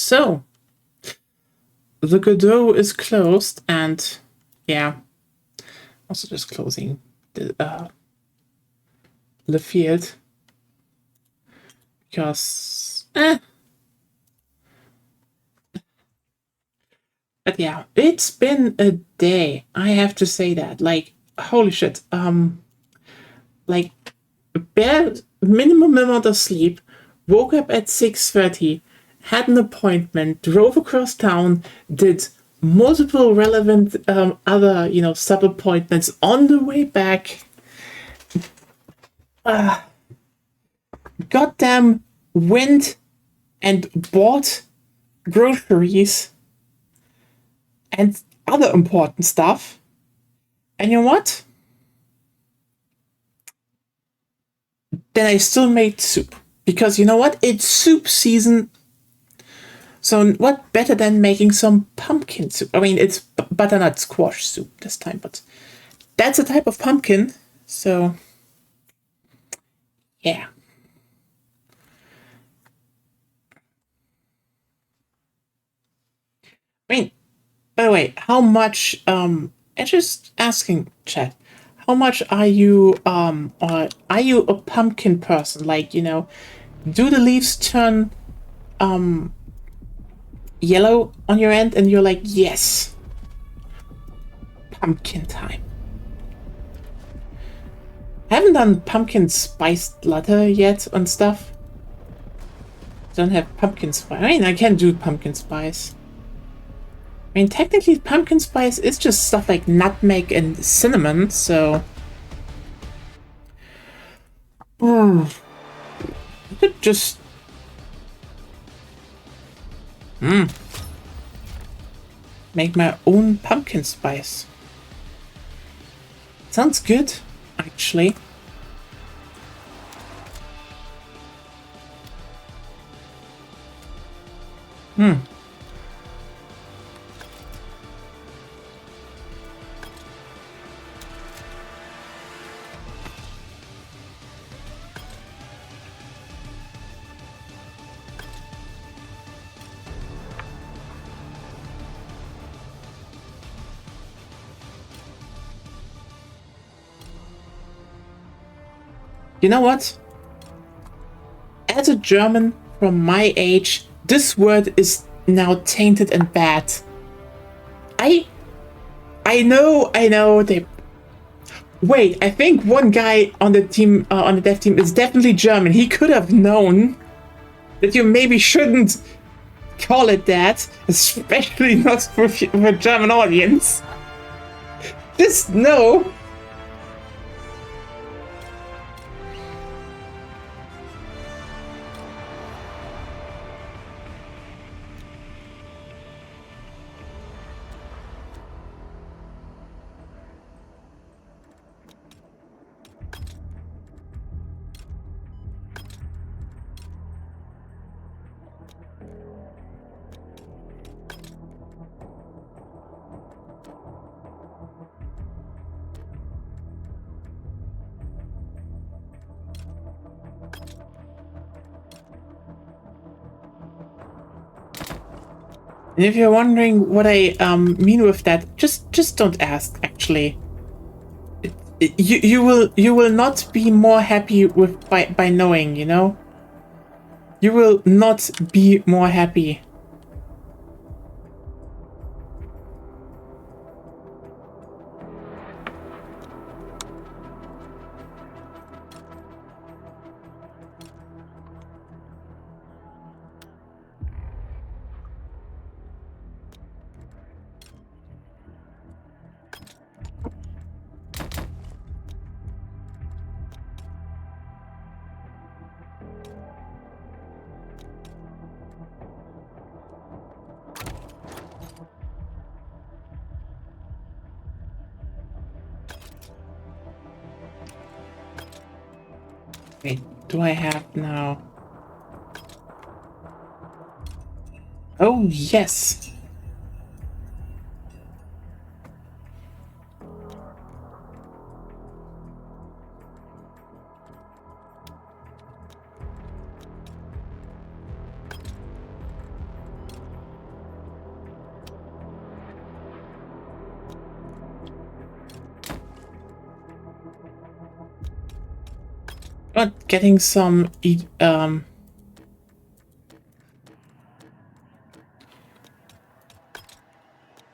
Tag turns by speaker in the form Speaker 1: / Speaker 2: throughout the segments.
Speaker 1: So, the Godot is closed, and yeah, also just closing the field because but yeah, it's been a day. I have to say that. Like, holy shit. Like, bare minimum amount of sleep. Woke up at 6:30. Had an appointment. Drove across town. Did multiple relevant other sub appointments on the way back. Goddamn went and bought groceries and other important stuff. And you know what? Then I still made soup. Because you know what? It's soup season. So what better than making some pumpkin soup? I mean, it's butternut squash soup this time, but that's a type of pumpkin. So, yeah. I mean, by the way, how much, I'm just asking chat, how much are you, are you a pumpkin person? Like, do the leaves turn, yellow on your end and you're like, yes, pumpkin time. I haven't done pumpkin spiced latte yet and stuff. Don't have pumpkin spice. I mean, I can do pumpkin spice. I mean, technically, pumpkin spice is just stuff like nutmeg and cinnamon, so... I could just... make my own pumpkin spice. Sounds good, actually. You know what? As a German from my age, this word is now tainted and bad. I know they... Wait, I think one guy on the team, on the dev team is definitely German. He could have known that you maybe shouldn't call it that, especially not for a German audience. Just know. And if you're wondering what I mean with that, just don't ask. Actually, you will not be more happy with by knowing. You will not be more happy. Wait, do I have now? Oh, yes. Not getting some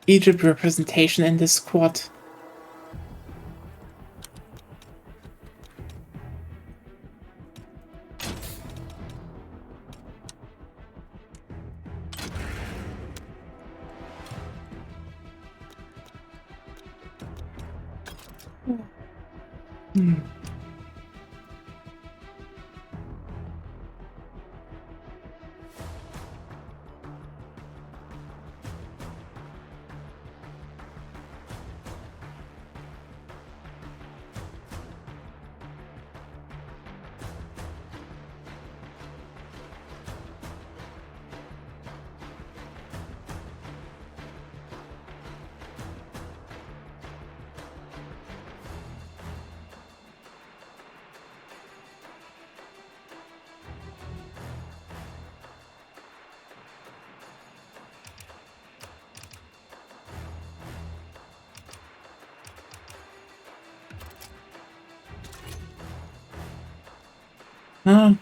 Speaker 1: Egypt representation in this squad. Hmm.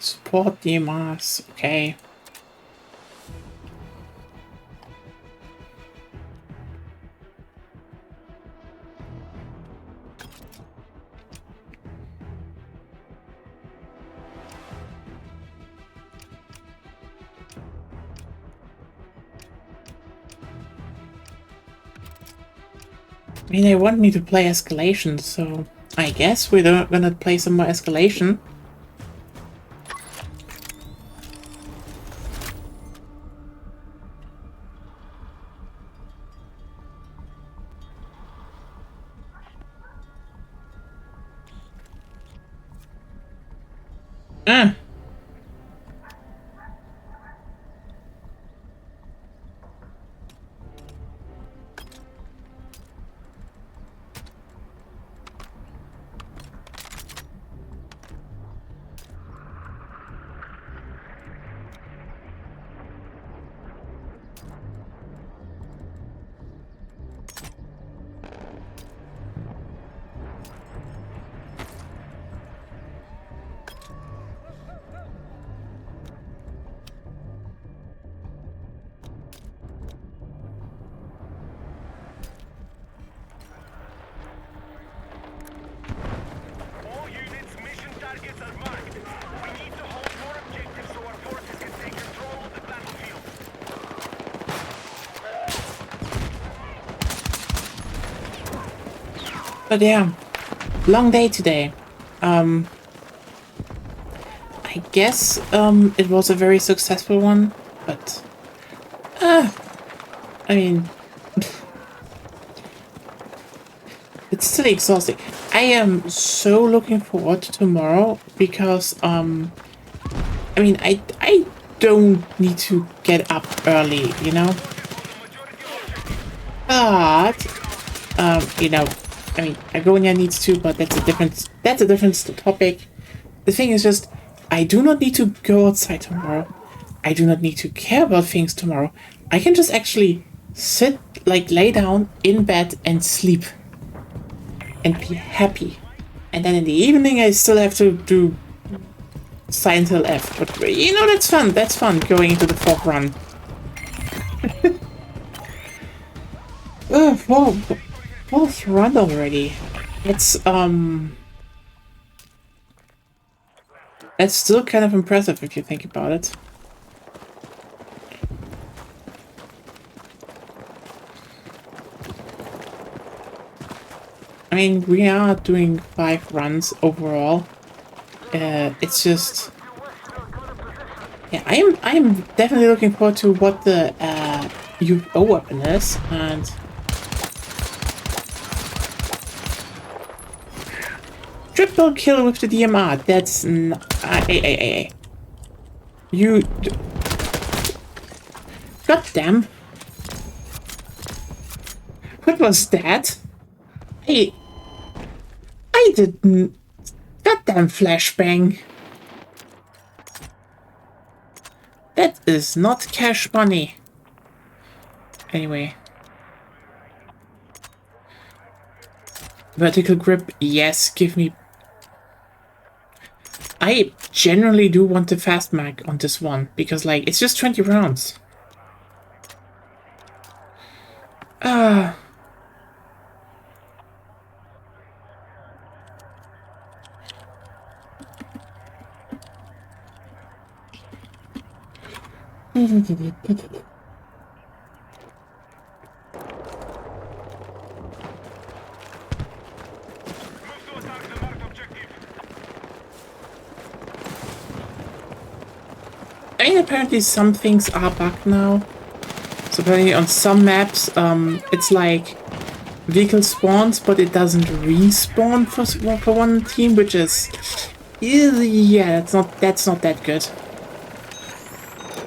Speaker 1: Support DMRs, okay. I mean, they want me to play escalation, so I guess we're gonna play some more escalation. Ah. But yeah, long day today. I guess it was a very successful one, but I mean, it's still exhausting. I am so looking forward to tomorrow because I mean, I don't need to get up early, you know. But you know, I mean, Agonia needs to, but that's a different topic. The thing is just, I do not need to go outside tomorrow. I do not need to care about things tomorrow. I can just actually sit, like, lay down in bed and sleep. And be happy. And then in the evening, I still have to do Silent Hill F. But, you know, that's fun. That's fun, going into the fourth run. Fourth run already. It's, that's still kind of impressive if you think about it. I mean, we are doing 5 runs overall. It's just... Yeah, I am definitely looking forward to what the UO weapon is, and... Triple kill with the DMR, that's not... Hey. You... God damn. What was that? I didn't... Goddamn flashbang. That is not cash money. Anyway. Vertical grip, yes, give me... I generally do want the fast mag on this one, because, like, it's just 20 rounds. I mean, apparently some things are bugged now. So apparently on some maps, it's like vehicle spawns, but it doesn't respawn for one team, which is, yeah, that's not that good.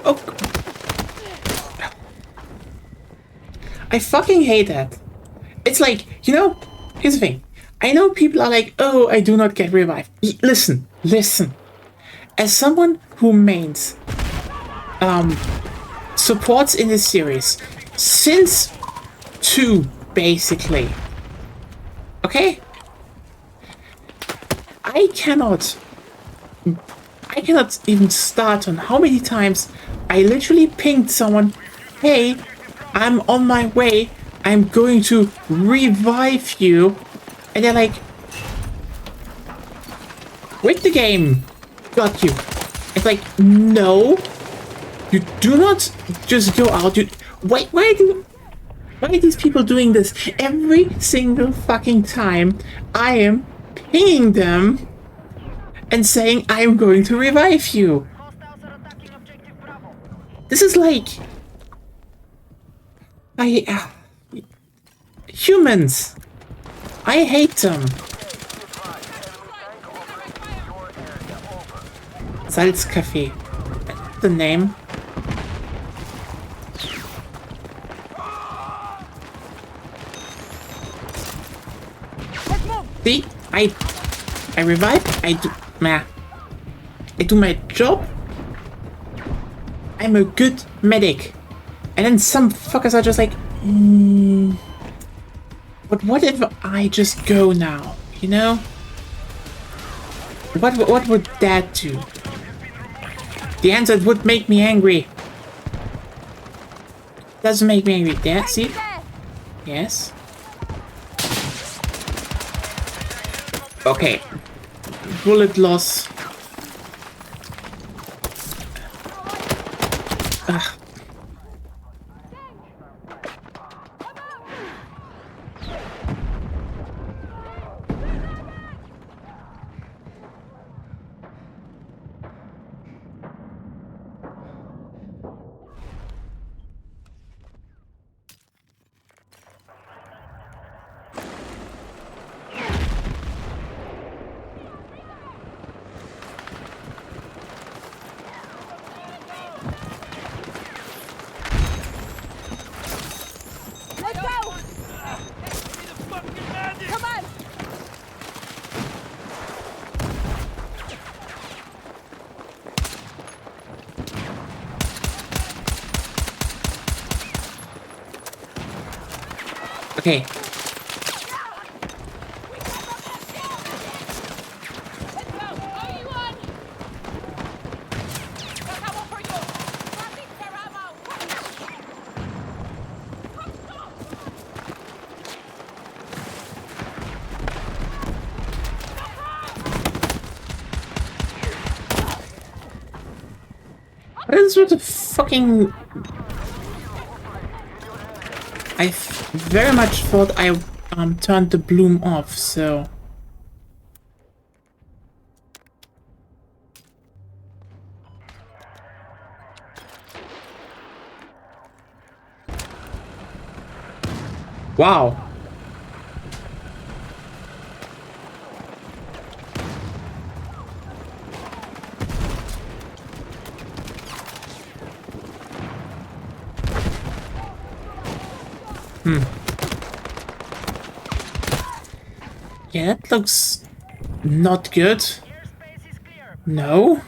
Speaker 1: Oh, I fucking hate that. It's like, you know, here's the thing. I know people are like, oh, I do not get revived. Listen. As someone who mains supports in this series since 2, basically. Okay? I cannot even start on how many times I literally pinged someone, hey, I'm on my way, I'm going to revive you, and they're like, quit the game, got you. It's like, no, you do not just go out. Why are these people doing this every single fucking time I am pinging them and saying I'm going to revive you? This is like... humans! I hate them! Salzcafé. That's the name. See? I revive. I do my job. I'm a good medic. And then some fuckers are just like, but what if I just go now? You know? What would that do? The answer would make me angry. Doesn't make me angry. There, see? Yes. Okay. Bullet loss. Ugh. Okay. What is with the fucking... I very much thought I turned the bloom off, so... Wow. Yeah, that looks not good. No?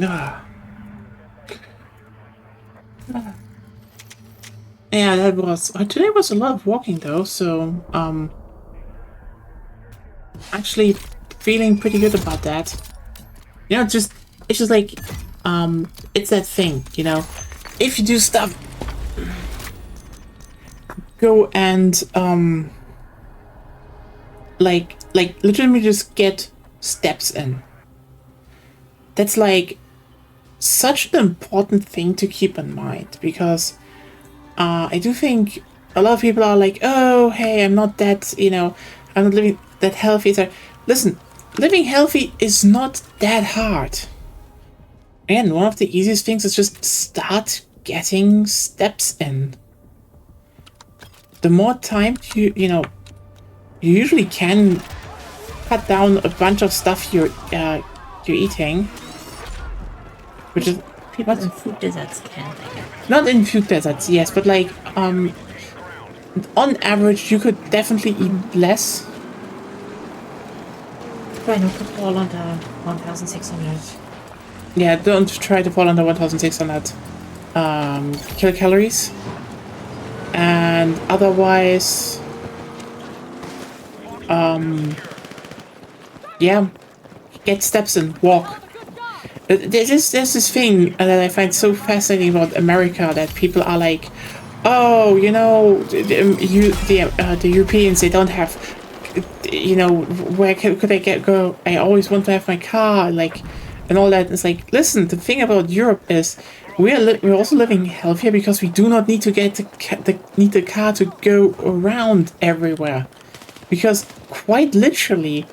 Speaker 1: Ah. Yeah, that was today was a lot of walking though, so actually feeling pretty good about that. You know, just it's just like it's that thing, you know. If you do stuff, go and like literally just get steps in. That's like such an important thing to keep in mind because I do think a lot of people are like, oh, hey, I'm not that, you know, I'm not living that healthy. So, listen, living healthy is not that hard. And one of the easiest things is just start getting steps in. The more time you usually can cut down a bunch of stuff you're eating, which is
Speaker 2: People
Speaker 1: what?
Speaker 2: in food deserts can, I guess.
Speaker 1: Not in food deserts, yes, but like on average, you could definitely eat less.
Speaker 2: Try not to fall under 1,600.
Speaker 1: Yeah, don't try to fall under 1,600 kilocalories. And otherwise, yeah, get steps and walk. There's this thing that I find so fascinating about America that people are like, oh, you know, the Europeans, they don't have, you know, where could I go? I always want to have my car, like, and all that. It's like, listen, the thing about Europe is we're also living healthier because we do not need to get need the car to go around everywhere, because quite literally,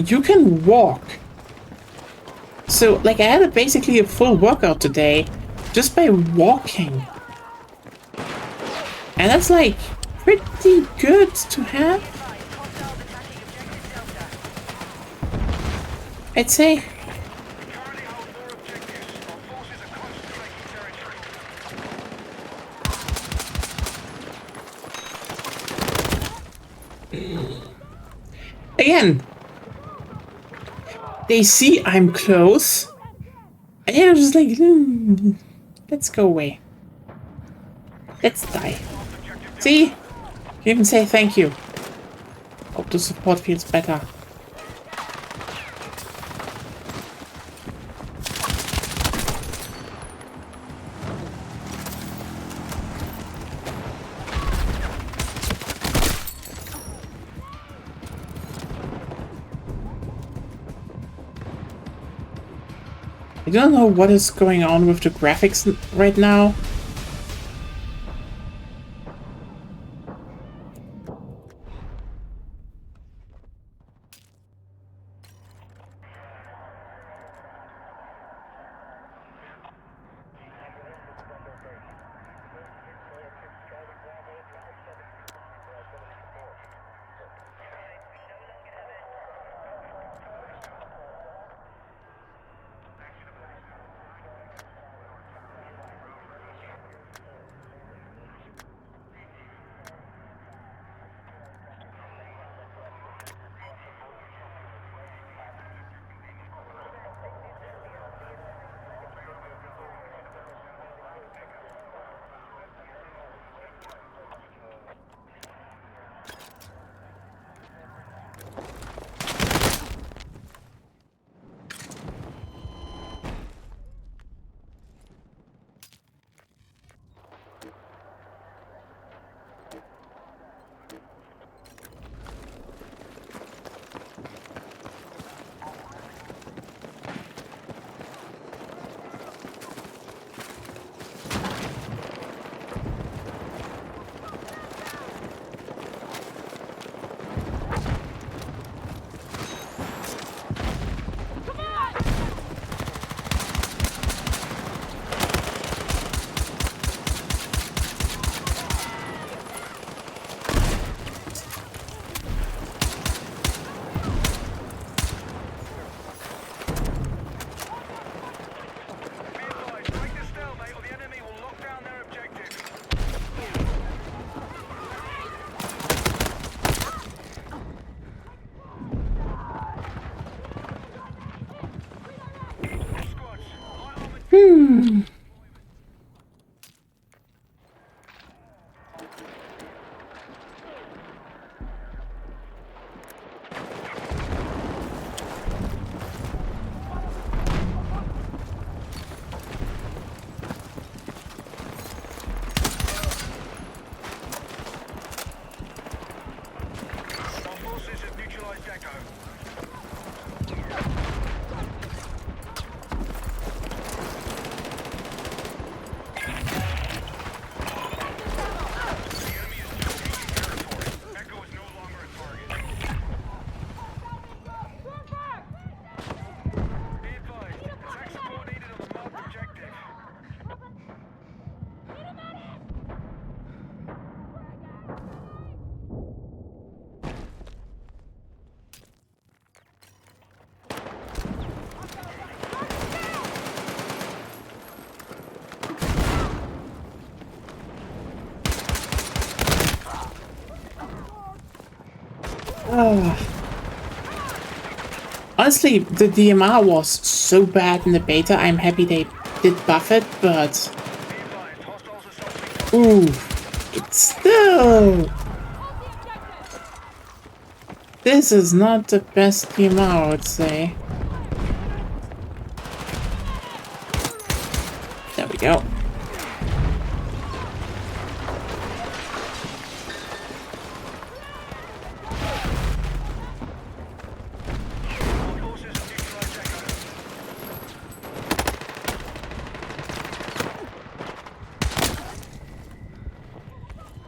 Speaker 1: you can walk. So, like, I had basically a full workout today just by walking. And that's, like, pretty good to have, I'd say. Again, they see I'm close. And they're just like, let's go away. Let's die. See? You even say thank you. Hope the support feels better. I don't know what is going on with the graphics right now. Honestly, the DMR was so bad in the beta. I'm happy they did buff it, but ooh, it's still. This is not the best DMR, I would say. There we go.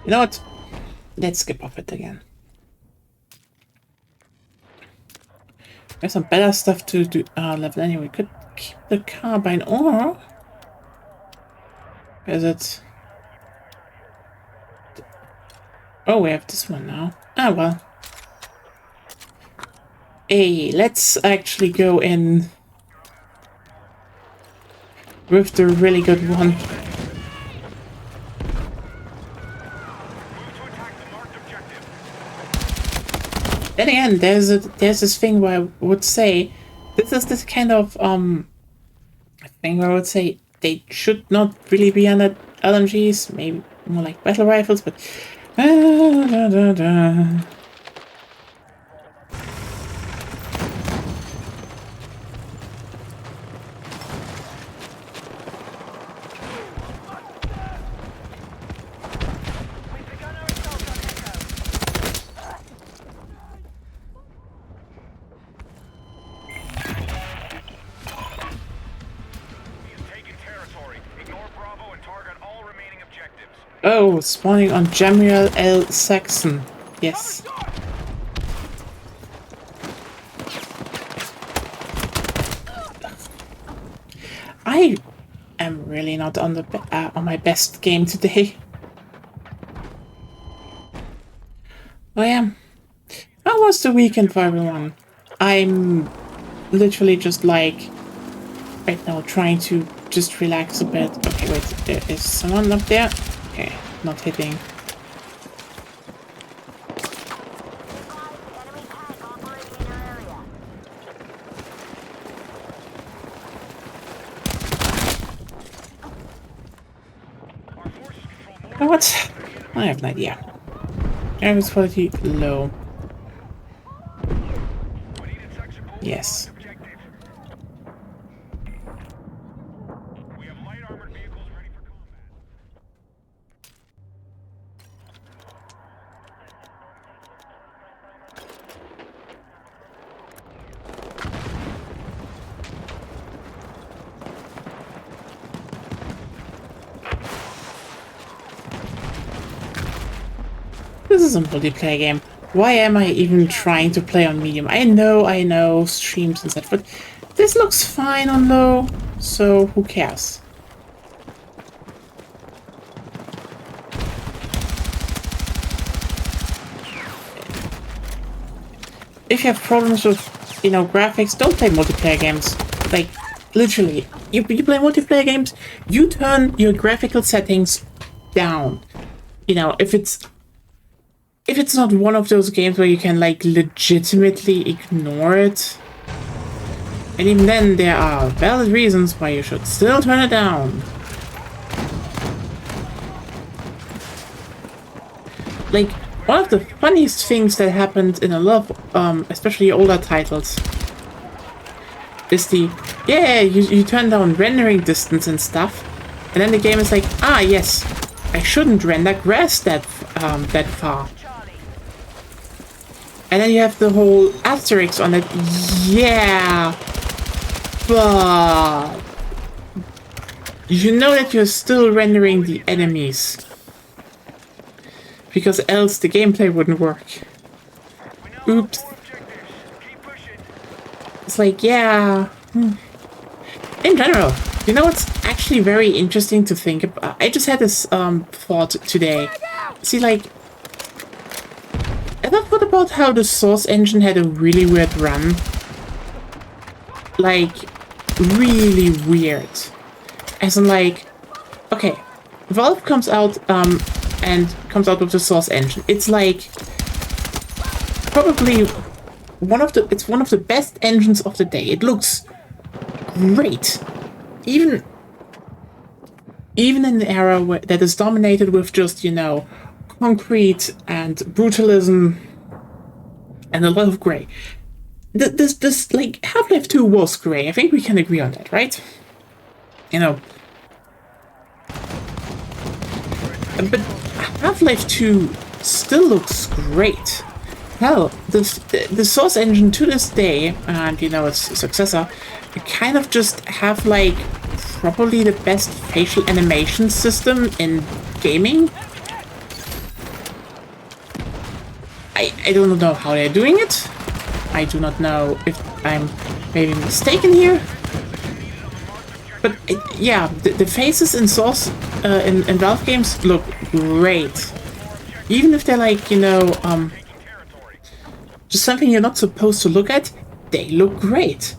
Speaker 1: You know what? Let's skip off it again. There's some better stuff to do level anyway. We could keep the carbine, or is it? Oh, we have this one now. Ah, well. Hey, let's actually go in with the really good one. Then again, there's this thing where I would say this is this kind of thing where I would say they should not really be under LMGs, maybe more like battle rifles, but oh, spawning on Jamriel L. Saxon. Yes. I am really not on the on my best game today. Oh yeah. How was the weekend for everyone? I'm literally just like right now trying to just relax a bit. Okay, wait, there is someone up there. Okay, not hitting. What? I have an idea. Average quality low. Yes. This is a multiplayer game. Why am I even trying to play on medium? I know, streams and stuff, but this looks fine on low, so who cares? If you have problems with, graphics, don't play multiplayer games. Like, literally, you play multiplayer games, you turn your graphical settings down. If it's not one of those games where you can, like, legitimately ignore it, And even then, there are valid reasons why you should still turn it down. Like, one of the funniest things that happened in a lot of, especially older titles, is you turn down rendering distance and stuff, and then the game is like, ah, yes, I shouldn't render grass that far. And then you have the whole asterisk on it, yeah, but you know that you're still rendering the enemies, because else the gameplay wouldn't work. Oops. It's like, yeah. In general, you know what's actually very interesting to think about? I just had this thought today. See, like, ever thought about how the Source engine had a really weird run? Like, really weird. As in, like, okay, Valve comes out with the Source engine. It's like probably one of the best engines of the day. It looks great, even in the era that is dominated with just, you know, concrete and brutalism and a lot of gray. This like Half-Life 2 was gray. I think we can agree on that, right? You know. But Half-Life 2 still looks great. Hell, the Source engine to this day, and you know its successor, kind of just have like probably the best facial animation system in gaming. I don't know how they're doing it. I do not know if I'm maybe mistaken here. But yeah, the faces in Source in Valve games look great. Even if they're like, you know, just something you're not supposed to look at, they look great.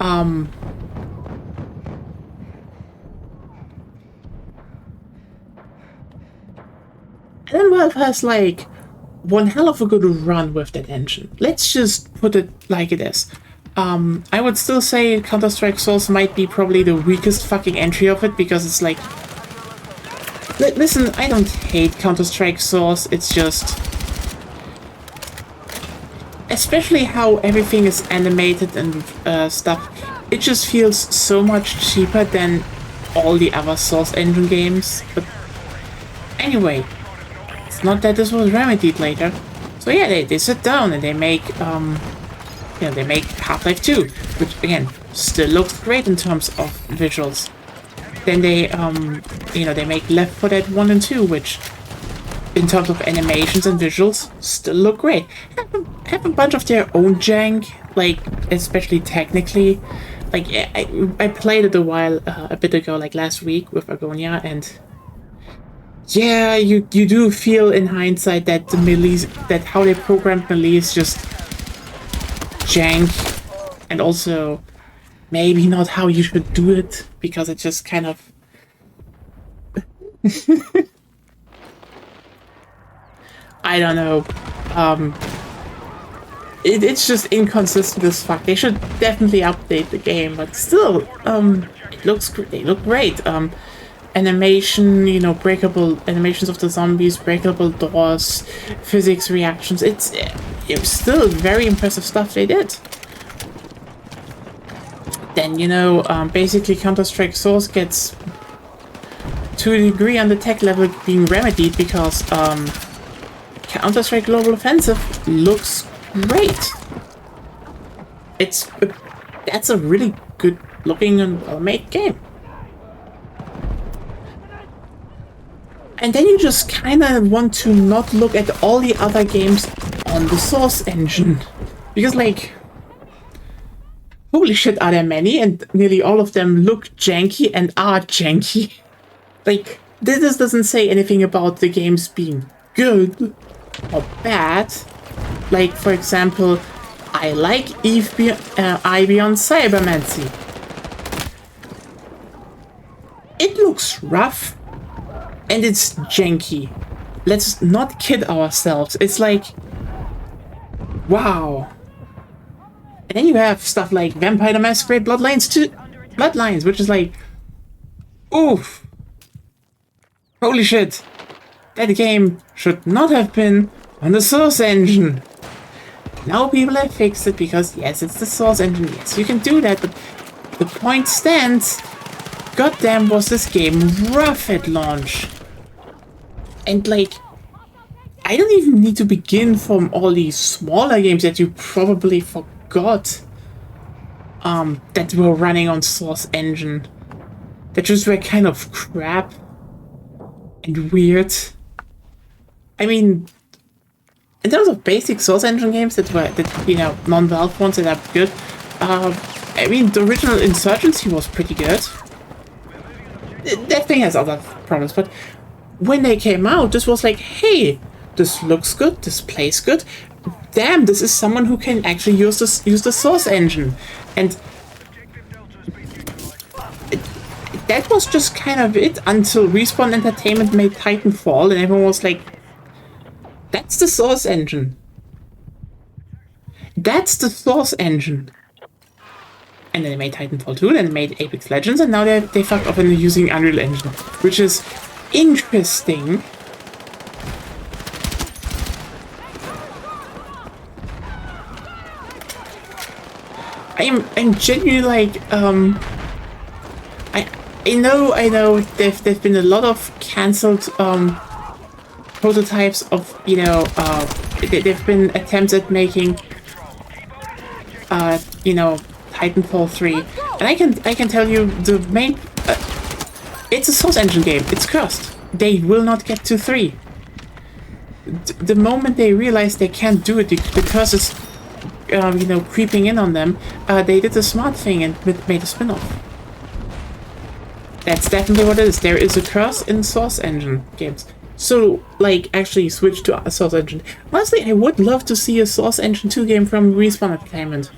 Speaker 1: And then Valve has like one hell of a good run with that engine. Let's just put it like it is. I would still say Counter-Strike Source might be probably the weakest fucking entry of it, because it's like... Listen, I don't hate Counter-Strike Source, it's just... especially how everything is animated and stuff, it just feels so much cheaper than all the other Source engine games. But anyway, it's not that this was remedied later. So yeah, they sit down and they make they make Half-Life 2, which again still looks great in terms of visuals. Then they they make Left 4 Dead 1 and 2, which in terms of animations and visuals still look great. Have a bunch of their own jank, like especially technically. Like I played it a bit ago, like last week with Agonia, and yeah, you do feel in hindsight that the melees, that how they programmed melee is just jank, and also maybe not how you should do it, because it just kind of I don't know. It's just inconsistent as fuck. They should definitely update the game, but still, they look great. Animation, you know, breakable animations of the zombies, breakable doors, physics reactions. It's still very impressive stuff they did. Then, you know, basically Counter-Strike Source gets to a degree on the tech level being remedied, because Counter-Strike Global Offensive looks great. That's a really good looking and well-made game. And then you just kind of want to not look at all the other games on the Source engine, because like, holy shit, are there many, and nearly all of them look janky and are janky. Like, this doesn't say anything about the games being good or bad. Like, for example, I like Ibeon Cybermancy. It looks rough and it's janky. Let's not kid ourselves. It's like, wow. And then you have stuff like Vampire the Masquerade Bloodlines 2, Bloodlines, which is like, oof, holy shit, that game should not have been on the Source engine. Now people have fixed it because yes, it's the Source engine. Yes, you can do that, but the point stands. Goddamn, was this game rough at launch. And like, I don't even need to begin from all these smaller games that you probably forgot that were running on Source engine. That just were kind of crap and weird. I mean, in terms of basic Source engine games that you know, non-Valve ones that are good, I mean, the original Insurgency was pretty good. That thing has other problems, but when they came out, this was like, hey, this looks good, this plays good. Damn, this is someone who can actually use the Source engine. And that was just kind of it until Respawn Entertainment made Titanfall, and everyone was like, that's the Source engine. That's the Source engine. And then they made Titanfall 2, then they made Apex Legends, and now they fucked off and they're using Unreal Engine, which is interesting. I'm genuinely like, I know there've been a lot of cancelled prototypes of, you know, there've been attempts at making you know, Titanfall 3, and I can tell you the main it's a Source engine game. It's cursed. They will not get to 3. The moment they realize they can't do it, the curse is you know, creeping in on them, they did the smart thing and made a spin-off. That's definitely what it is. There is a curse in Source engine games. So, like, actually switch to a Source engine. Honestly, I would love to see a Source engine 2 game from Respawn Entertainment.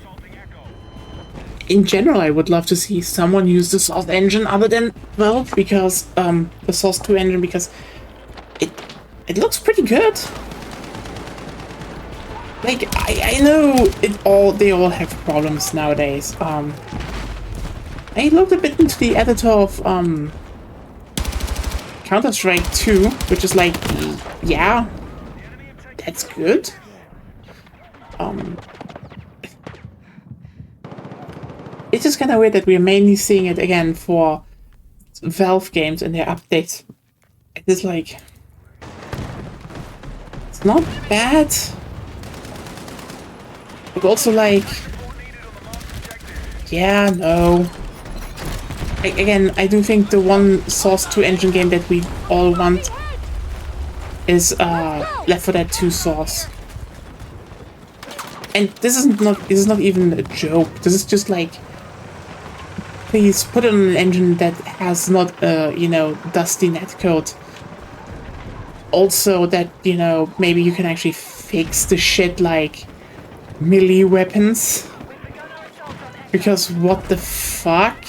Speaker 1: In general, I would love to see someone use the Source engine other than Valve, because the Source 2 engine, because it looks pretty good. Like, I know they all have problems nowadays. I looked a bit into the editor of Counter-Strike 2, which is like, yeah, that's good. It's just kind of weird that we're mainly seeing it again for Valve games and their updates. It's like, it's not bad, but also like, yeah, no. Again, I do think the one Source 2 engine game that we all want is Left 4 Dead 2 Source. And this is not even a joke. This is just like, please put it on an engine that has not you know, dusty netcode. Also that, you know, maybe you can actually fix the shit like melee weapons. Because what the fuck?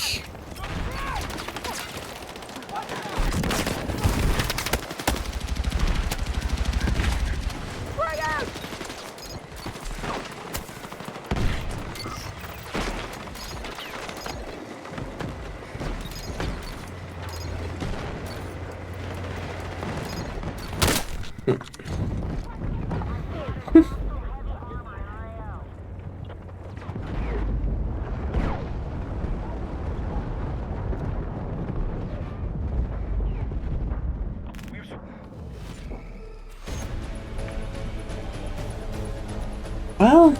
Speaker 1: Well,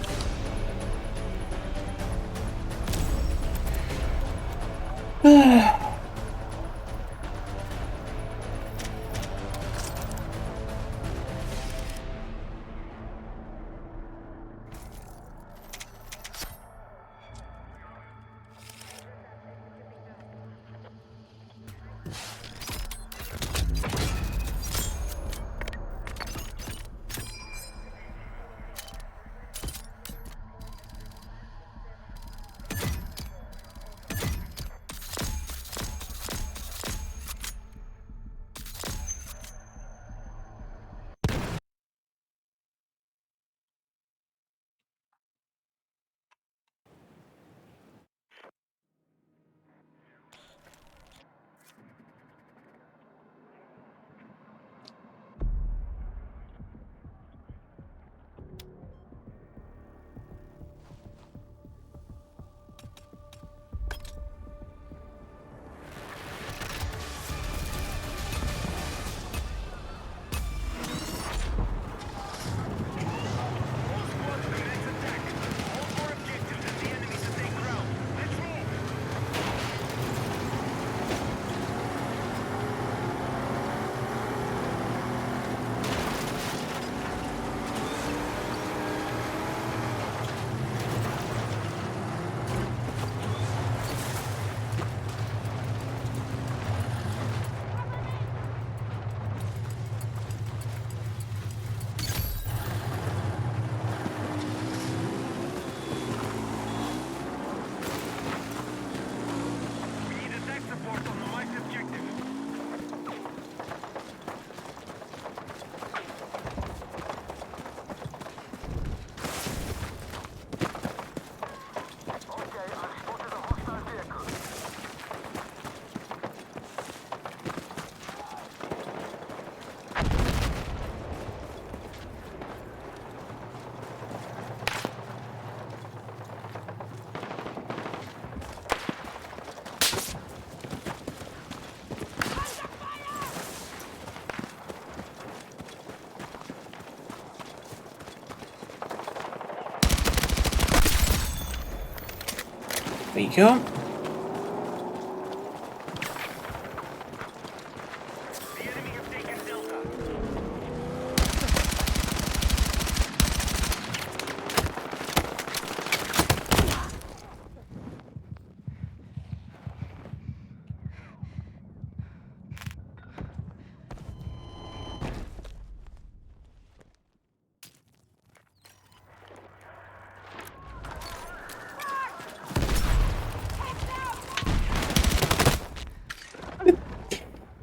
Speaker 1: we go.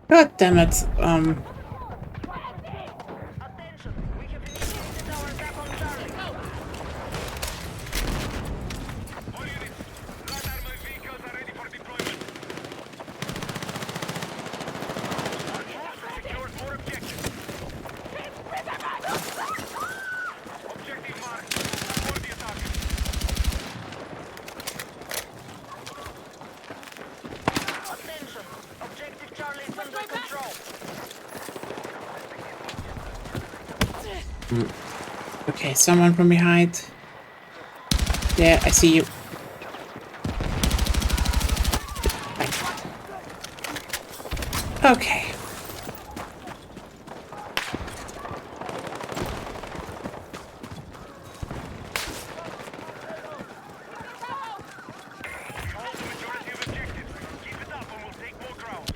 Speaker 1: God damn it.
Speaker 3: Attention! We have initiated our attack on Charlie. All units, light armored vehicles are ready for deployment. Our troops have secured more objectives. Objective marked. Support the attack. Attention! Objective Charlie is under control.
Speaker 1: Okay, someone from behind. There, I see you. Okay.
Speaker 3: Hold the majority of objectives. Keep it up and we'll take more ground.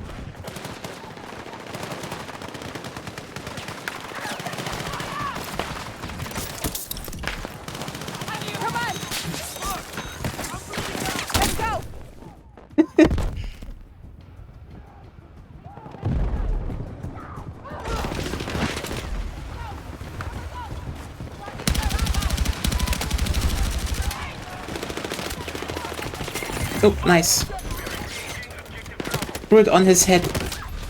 Speaker 1: Oh, nice. Threw it on his head.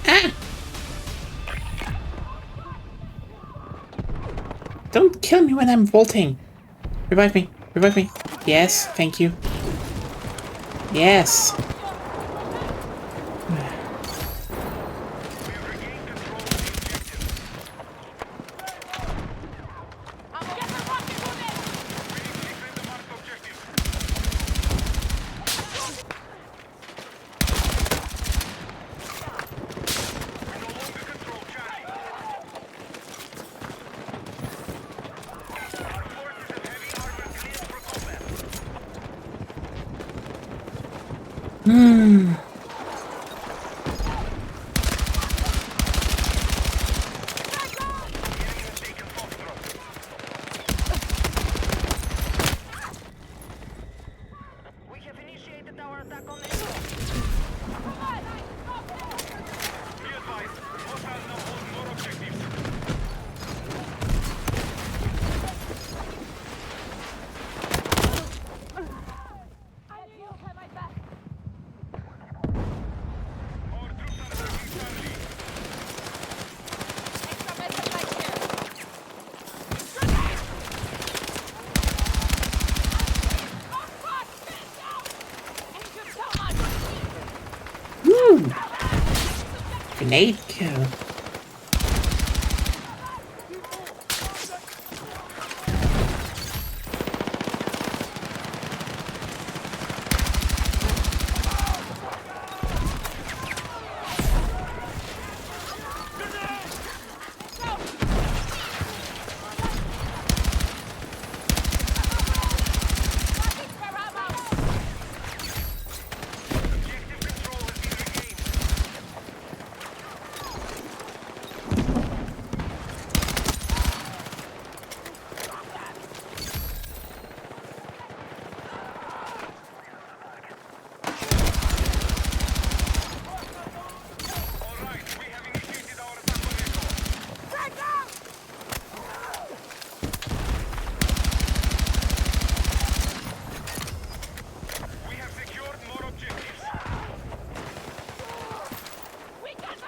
Speaker 1: Ah! Don't kill me when I'm vaulting. Revive me. Revive me. Yes, thank you. Yes.
Speaker 3: We have initiated our attack on the Be advised, hostiles now hold more objectives. Our troops are attacking Charlie.
Speaker 1: Woo! Grenade kill.
Speaker 3: Objective control has been regained. All right, we have initiated our attack on Echo. We have secured more objectives.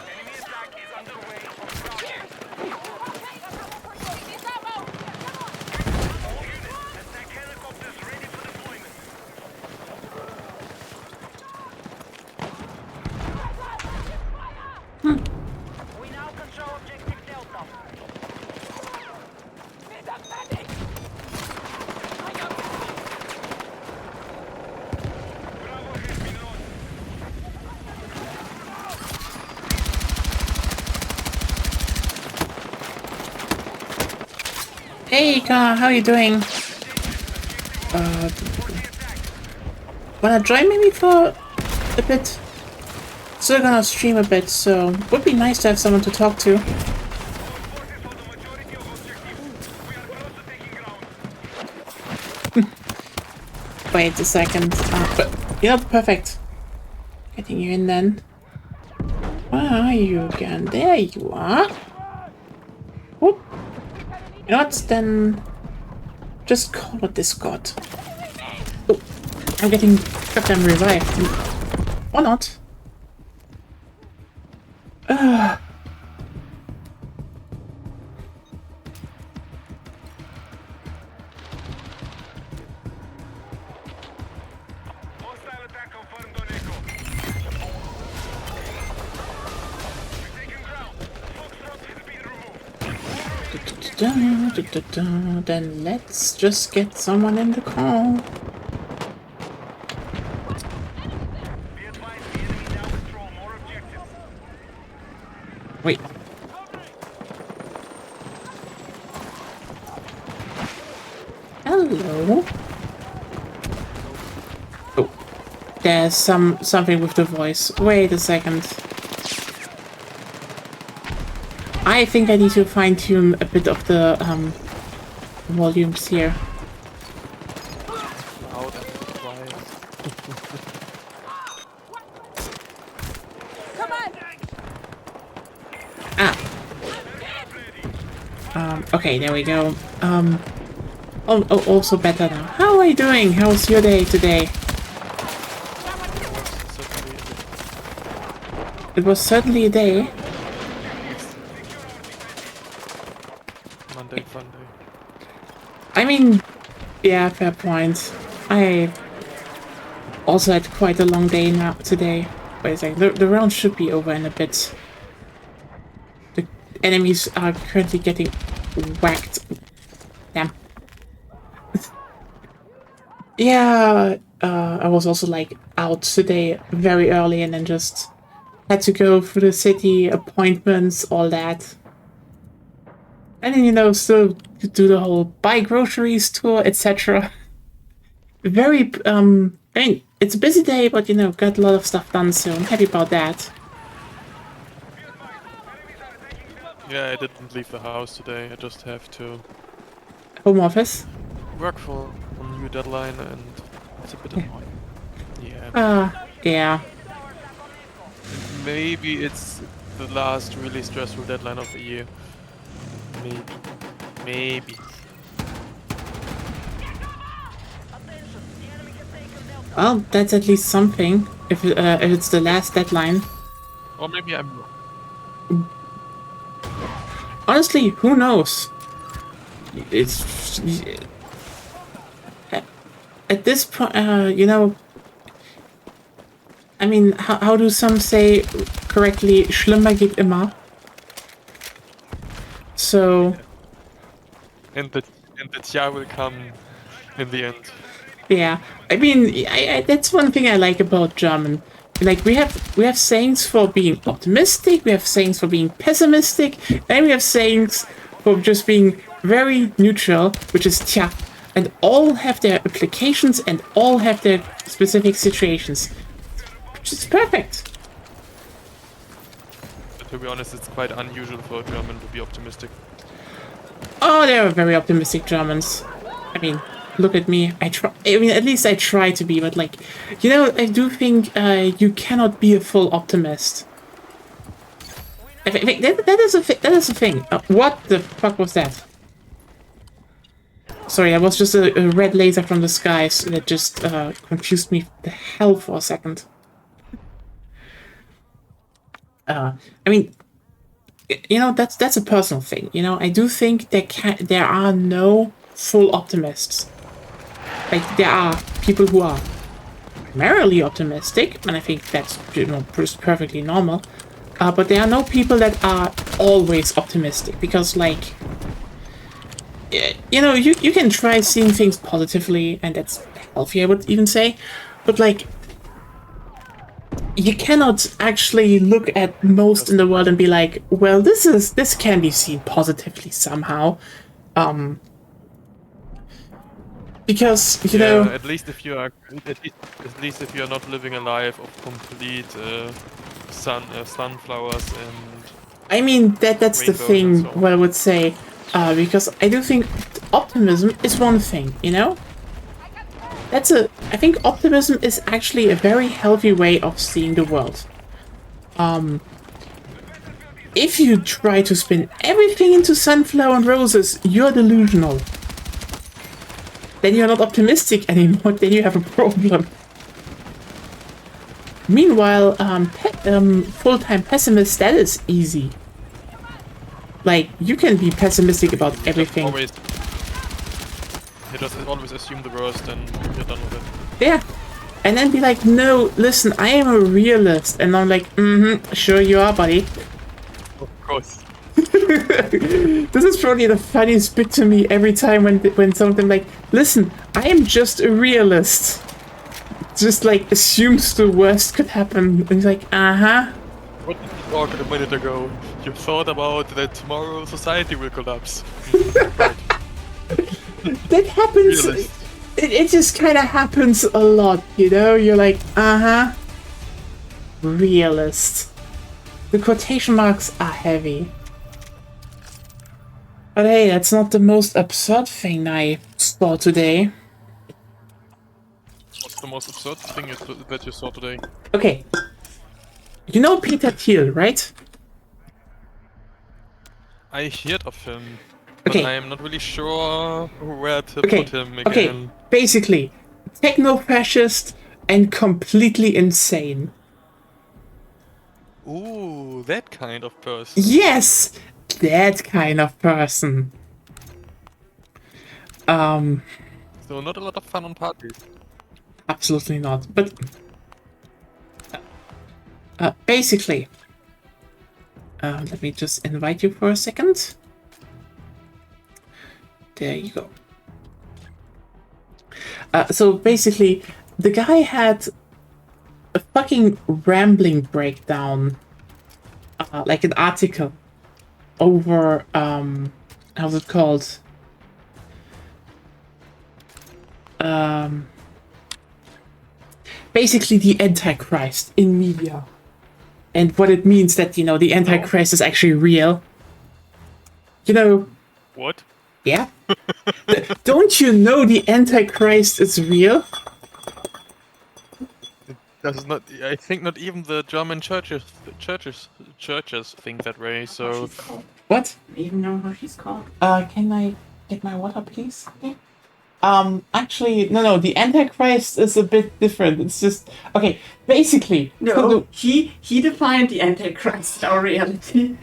Speaker 3: Enemy attack is underway on Bravo. All units, attack helicopters ready for deployment. We now control objective Delta. Bravo
Speaker 1: Hey, Connor, how you doing? Wanna join maybe for a bit? Still gonna stream a bit, so would be nice to have someone to talk to. Wait a second. But you're perfect. Getting you in then. Where are you again? There you are. Whoop. You know what? Then just call it Discord. Oh, I'm getting goddamn revived. Or not.
Speaker 3: Hostile attack confirmed on Echo. We've taken ground. Foxtrot has been removed.
Speaker 1: Then let's just get someone in the call.
Speaker 3: Be advised, the enemy now control more objectives.
Speaker 1: Wait. Hello. Oh, there's something with the voice. Wait a second. I think I need to fine tune a bit of the volumes here.
Speaker 4: Loud and quiet.
Speaker 1: Okay, there we go. Also better now. How are you doing? How's your day today? It was certainly a day.
Speaker 4: Monday, Sunday.
Speaker 1: I mean, yeah, fair point. I also had quite a long day now today. Wait a second, the round should be over in a bit. The enemies are currently getting whacked. Damn. Yeah, I was also like out today very early and then just had to go through the city, appointments, all that. And then, you know, still do the whole buy groceries tour, etc. Very, I mean, it's a busy day, but, you know, got a lot of stuff done, so I'm happy about that.
Speaker 4: Yeah, I didn't leave the house today. I just have to
Speaker 1: Home office.
Speaker 4: work for a new deadline, and it's a bit annoying. Yeah.
Speaker 1: Yeah.
Speaker 4: Maybe it's the last really stressful deadline of the year. Maybe. Maybe.
Speaker 1: Well, that's at least something, if it's the last deadline.
Speaker 4: Or maybe I'm wrong.
Speaker 1: Honestly, who knows? It's at this point, you know. I mean, how do some say correctly? Schlimmer geht immer. So
Speaker 4: And the Tia will come in the end.
Speaker 1: yeah, I mean, that's one thing I like about German. Like we have sayings for being optimistic, we have sayings for being pessimistic, and we have sayings for just being very neutral, which is tja, and all have their applications and all have their specific situations, which is perfect.
Speaker 4: But to be honest, it's quite unusual for a German to be optimistic.
Speaker 1: Oh, they are very optimistic Germans. I mean, look at me. I try. I mean, at least I try to be. But like, you know, I do think you cannot be a full optimist. I think that is a thing. What the fuck was that? Sorry, that was just a red laser from the skies that just confused me the hell for a second. I mean, you know, that's a personal thing. You know, I do think there are no full optimists. Like, there are people who are primarily optimistic, and I think that's, you know, perfectly normal. But there are no people that are always optimistic, because, like, you know, you can try seeing things positively, and that's healthy, I would even say. But, like, you cannot actually look at most in the world and be like, well, this can be seen positively somehow. because you
Speaker 4: Yeah,
Speaker 1: know,
Speaker 4: at least if you are if you are not living a life of complete sunflowers and
Speaker 1: I mean that's the
Speaker 4: rainbows and
Speaker 1: thing.
Speaker 4: so on.
Speaker 1: What I would say, because I do think optimism is one thing. You know, I think optimism is actually a very healthy way of seeing the world. If you try to spin everything into sunflower and roses, you're delusional. Then you're not optimistic anymore, then you have a problem. Meanwhile, full-time pessimist, that is easy. Like, you can be pessimistic about everything.
Speaker 4: You just always assume the worst and you're done with it.
Speaker 1: Yeah. And then be like, no, listen, I am a realist. And I'm like, sure you are, buddy.
Speaker 4: Of course.
Speaker 1: This is probably the funniest bit to me every time when something like, listen, I am just a realist. Just like assumes the worst could happen. And he's like,
Speaker 4: What did you talk a minute ago? You thought about that tomorrow society will collapse. Right.
Speaker 1: That happens.
Speaker 4: Realist.
Speaker 1: It just kind of happens a lot, you know? You're like, realist. The quotation marks are heavy. But hey, that's not the most absurd thing I saw today.
Speaker 4: What's the most absurd thing that you saw today?
Speaker 1: Okay. You know Peter Thiel, right?
Speaker 4: I heard of him, but
Speaker 1: Okay.
Speaker 4: I am not really sure where to
Speaker 1: Okay.
Speaker 4: put him again.
Speaker 1: Okay. Basically, techno-fascist and completely insane.
Speaker 4: Ooh, that kind of person.
Speaker 1: Yes! That kind of person.
Speaker 4: So not a lot of fun on parties.
Speaker 1: Absolutely not. But basically, let me just invite you for a second. There you go. So basically, the guy had a fucking rambling breakdown, like an article over how's it called? Basically the Antichrist in media. And what it means that, you know, the Antichrist is actually real. You know,
Speaker 4: What?
Speaker 1: yeah? Don't you know the Antichrist is real?
Speaker 4: Does not. I think not even the German churches think that way. So
Speaker 1: What?
Speaker 2: Do you even know how she's called?
Speaker 1: Can I get my water, please? Actually, no, the Antichrist is a bit different. It's just, okay, basically.
Speaker 2: No, he defined the Antichrist, our reality.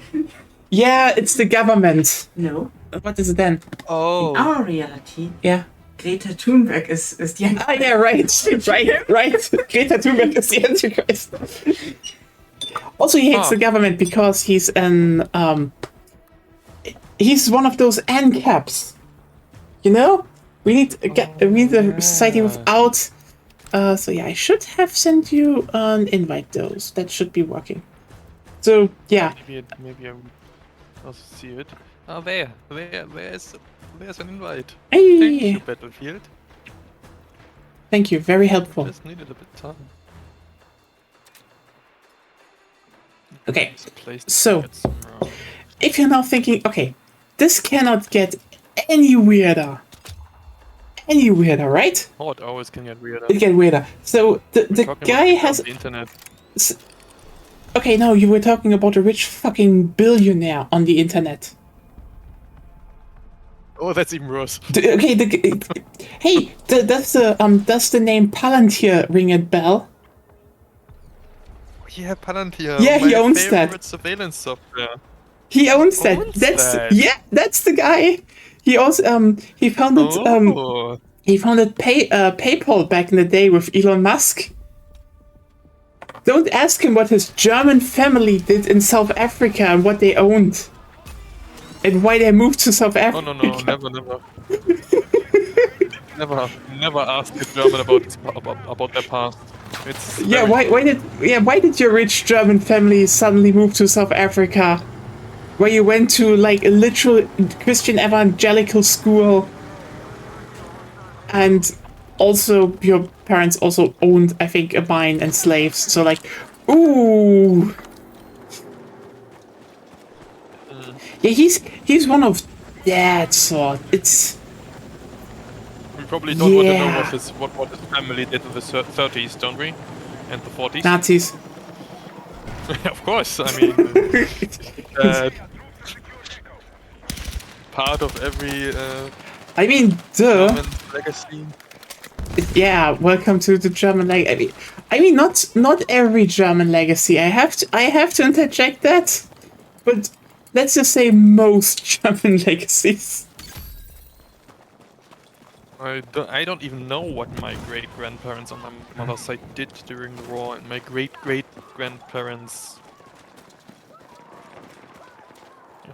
Speaker 1: Yeah, it's the government.
Speaker 2: No,
Speaker 1: What is it then?
Speaker 4: oh,
Speaker 2: our reality,
Speaker 1: Yeah.
Speaker 2: Greta Thunberg is the Antichrist.
Speaker 1: Ah, yeah, right. Greta Thunberg is the Antichrist. Also, he hates the government because he's he's one of those ANCAPs. You know? We need a society without. So yeah, I should have sent you an invite. Those that should be working. So yeah,
Speaker 4: maybe I will also see it. Oh, there's an invite. Thank
Speaker 1: hey,
Speaker 4: you, Battlefield.
Speaker 1: thank you, very helpful.
Speaker 4: Just needed a bit of time.
Speaker 1: Okay,
Speaker 4: This place
Speaker 1: so-
Speaker 4: gets somewhere.
Speaker 1: if you're now thinking, okay, this cannot get any weirder. Any weirder, right?
Speaker 4: Oh, it always can get weirder.
Speaker 1: It get weirder. So the
Speaker 4: Talking
Speaker 1: guy
Speaker 4: about
Speaker 1: has.
Speaker 4: the internet.
Speaker 1: Okay, no, you were talking about a rich fucking billionaire on the internet.
Speaker 4: Oh, that's even worse.
Speaker 1: Okay, hey, does the name Palantir ring a bell?
Speaker 4: Yeah, Palantir.
Speaker 1: Yeah, he
Speaker 4: my
Speaker 1: owns
Speaker 4: favorite
Speaker 1: that.
Speaker 4: surveillance software.
Speaker 1: He owns that.
Speaker 4: Owns
Speaker 1: That's
Speaker 4: that.
Speaker 1: yeah, that's the guy. He also he founded
Speaker 4: Oh,
Speaker 1: PayPal back in the day with Elon Musk. Don't ask him what his German family did in South Africa and what they owned. And why they moved to South
Speaker 4: oh
Speaker 1: Africa.
Speaker 4: no, never. Never ask a German about their past. It's
Speaker 1: Yeah,
Speaker 4: very-
Speaker 1: why did your rich German family suddenly move to South Africa? Where you went to like a literal Christian evangelical school? And also, your parents also owned, I think, a mine and slaves. So, like, ooh. Yeah, he's one of that sort. It's...
Speaker 4: We probably don't want to know
Speaker 1: Yeah.
Speaker 4: what his family did in the 30s, don't we? And the 40s?
Speaker 1: Nazis.
Speaker 4: Of course, I mean, part of every
Speaker 1: I mean, duh.
Speaker 4: German legacy.
Speaker 1: Yeah, welcome to the German legacy. I mean, not every German legacy. I have to interject that, but let's just say most German legacies.
Speaker 4: I don't even know what my great-grandparents on my mother's side did during the war, and my great-great-grandparents...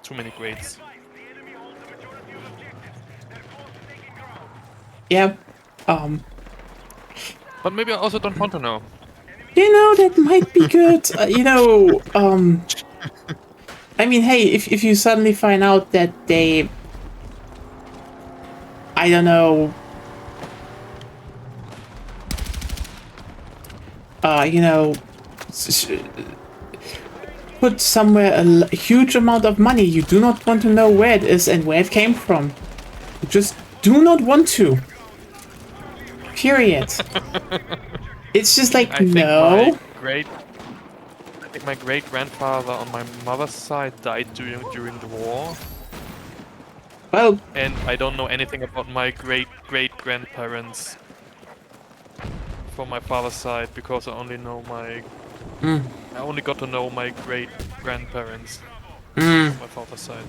Speaker 4: Too many greats.
Speaker 1: Yeah,
Speaker 4: But maybe I also don't want to know.
Speaker 1: you know, that might be good. I mean, hey, if you suddenly find out that they, I don't know, put somewhere a huge amount of money, you do not want to know where it is and where it came from. You just do not want to. Period. It's just like, no.
Speaker 4: I think my great-grandfather on my mother's side died during the war.
Speaker 1: Well,
Speaker 4: And I don't know anything about my great-great-grandparents from my father's side because I only know I only got to know my great-grandparents from my father's side.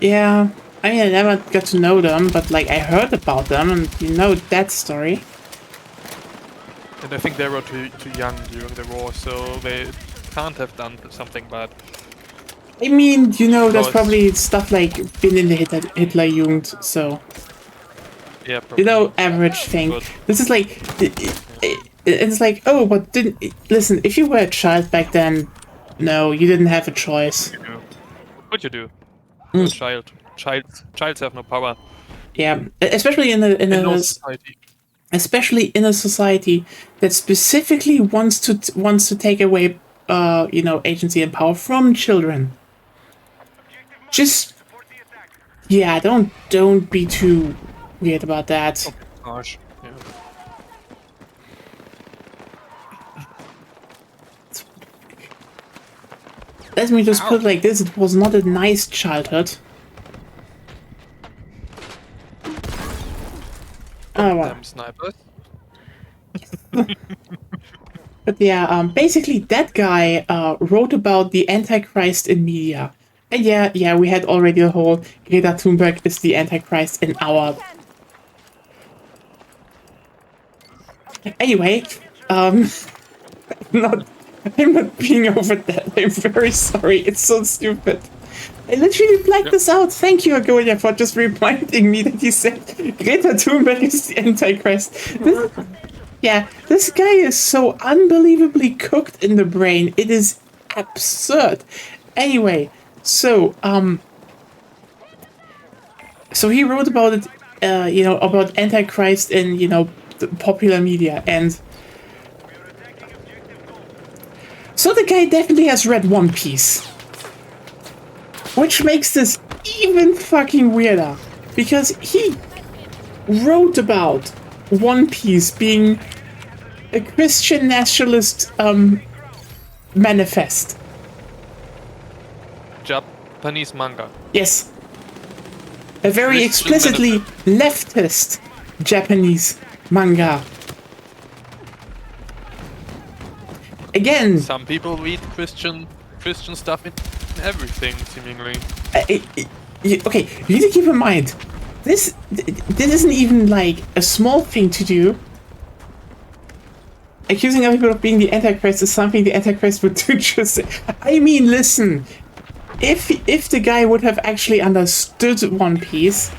Speaker 1: yeah. I mean, I never got to know them, but like I heard about them, and you know that story.
Speaker 4: And I think they were too young during the war, so they can't have done something bad.
Speaker 1: I mean, you know, that's
Speaker 4: Because-
Speaker 1: probably stuff like been in the Hitlerjugend, so
Speaker 4: Yeah, probably.
Speaker 1: you know, average thing.
Speaker 4: Good.
Speaker 1: This is like, it's like, oh, but listen, if you were a child back then, no, you didn't have a choice.
Speaker 4: You do. What you do? You're a child. Childs have no power
Speaker 1: Yeah, especially in
Speaker 4: in no
Speaker 1: a
Speaker 4: society.
Speaker 1: especially in a society that specifically wants to take away, agency and power from children. Just, yeah, don't be too weird about that.
Speaker 4: Gosh. Yeah.
Speaker 1: Let me just put it like this: it was not a nice childhood. Oh well.
Speaker 4: Damn snipers.
Speaker 1: But yeah, basically that guy wrote about the Antichrist in media. And yeah, we had already the whole Greta Thunberg is the Antichrist in our... Anyway, I'm not being over that. I'm very sorry. It's so stupid. I literally blacked this out. Thank you, Agonia, for just reminding me that he said Greta Thunberg is the Antichrist. This guy is so unbelievably cooked in the brain. It is absurd. Anyway, so he wrote about it, about Antichrist in, the popular media, and so the guy definitely has read One Piece. Which makes this even fucking weirder, because he wrote about One Piece being a Christian nationalist manifest.
Speaker 4: Japanese manga.
Speaker 1: Yes. A very
Speaker 4: Christian
Speaker 1: explicitly leftist Japanese manga. Again,
Speaker 4: Some people read Christian stuff in everything, seemingly.
Speaker 1: okay, you need to keep in mind, this isn't even like a small thing to do. Accusing other people of being the Antichrist is something the Antichrist would do. Just, I mean, listen, if the guy would have actually understood One Piece,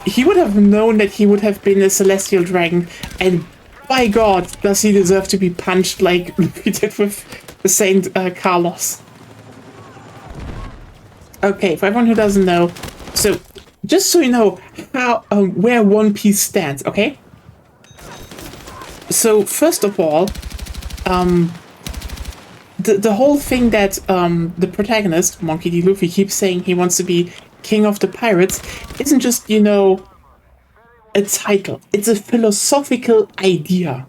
Speaker 1: he would have known that he would have been a celestial dragon, and by God, does he deserve to be punched like we did with Saint Carlos. Okay, for everyone who doesn't know, so just so you know how where One Piece stands, okay? So first of all, the whole thing that the protagonist, Monkey D. Luffy, keeps saying he wants to be king of the pirates isn't just, you know, a title. It's a philosophical idea.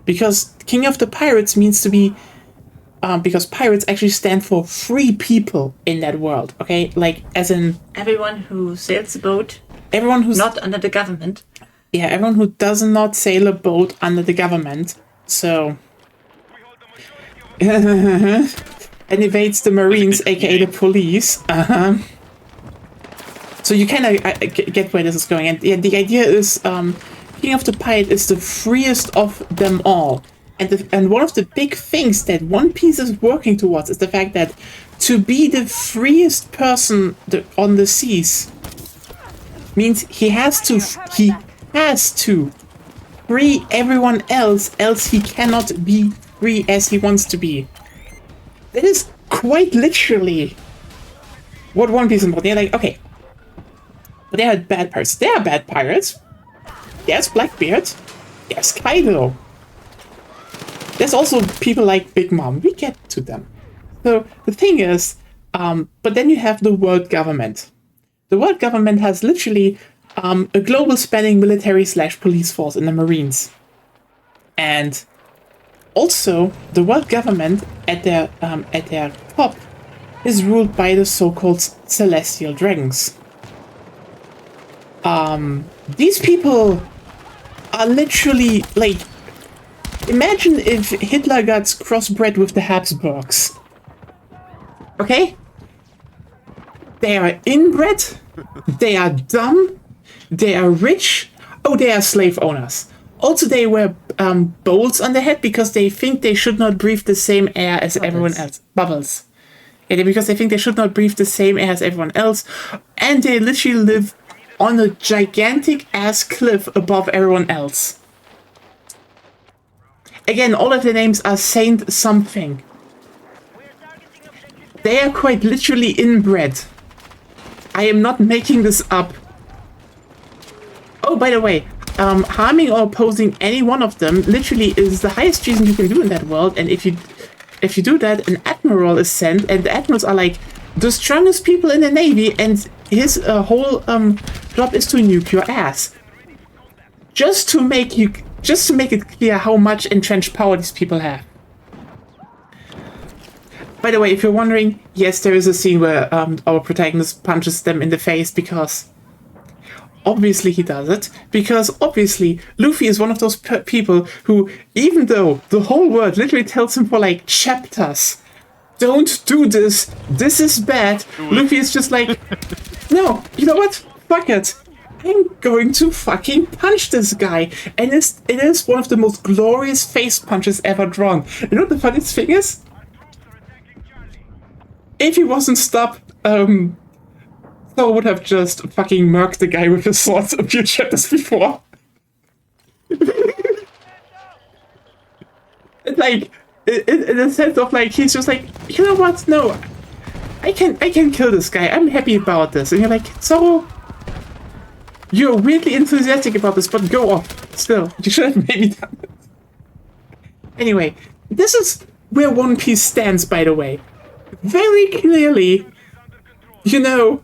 Speaker 1: Because king of the pirates means to be, because pirates actually stand for free people in that world, okay? Like, as in...
Speaker 2: Everyone who sails a boat,
Speaker 1: Everyone who's...
Speaker 2: not under the government.
Speaker 1: Yeah, everyone who does not sail a boat under the government. So... and evades the Marines, aka the police. So you kind of get where this is going. And yeah, the idea is King of the Pirate is the freest of them all. And one of the big things that One Piece is working towards is the fact that to be the freest person on the seas means he has to free everyone else he cannot be free as he wants to be. That is quite literally what One Piece is about. They're like, okay, but they are bad pirates. They are bad pirates. There's Blackbeard. There's Kaido. There's also people like Big Mom. We get to them. So the thing is, but then you have the world government. The world government has literally a global spanning military/police force in the Marines. And also, the world government at their top is ruled by the so-called Celestial Dragons. These people are literally like, imagine if Hitler got crossbred with the Habsburgs. Okay? They are inbred, they are dumb, they are rich, oh, they are slave owners. Also, they wear bowls on their head because they think they should not breathe the same air as everyone else. Bubbles. Yeah, because they think they should not breathe the same air as everyone else. And they literally live on a gigantic ass cliff above everyone else. Again, all of their names are Saint something. They are quite literally inbred. I am not making this up. Oh, by the way, harming or opposing any one of them literally is the highest treason you can do in that world. And if you do that, an admiral is sent, and the admirals are like the strongest people in the navy, and his whole job is to nuke your ass. Just to make it clear how much entrenched power these people have. By the way, if you're wondering, yes, there is a scene where our protagonist punches them in the face because obviously he does it. Because obviously Luffy is one of those people who, even though the whole world literally tells him for like chapters, don't do this, this is bad, Luffy is just like, no, you know what? Fuck it. I'm going to fucking punch this guy. And it is one of the most glorious face punches ever drawn. You know what the funniest thing is? If he wasn't stopped, Thor would have just fucking murked the guy with his sword a few chapters before. It's like, in a sense of like, he's just like, you know what? No, I can kill this guy. I'm happy about this. And you're like, so you're weirdly enthusiastic about this, but go off. Still, you should have maybe done it. Anyway, this is where One Piece stands, by the way. Very clearly, you know.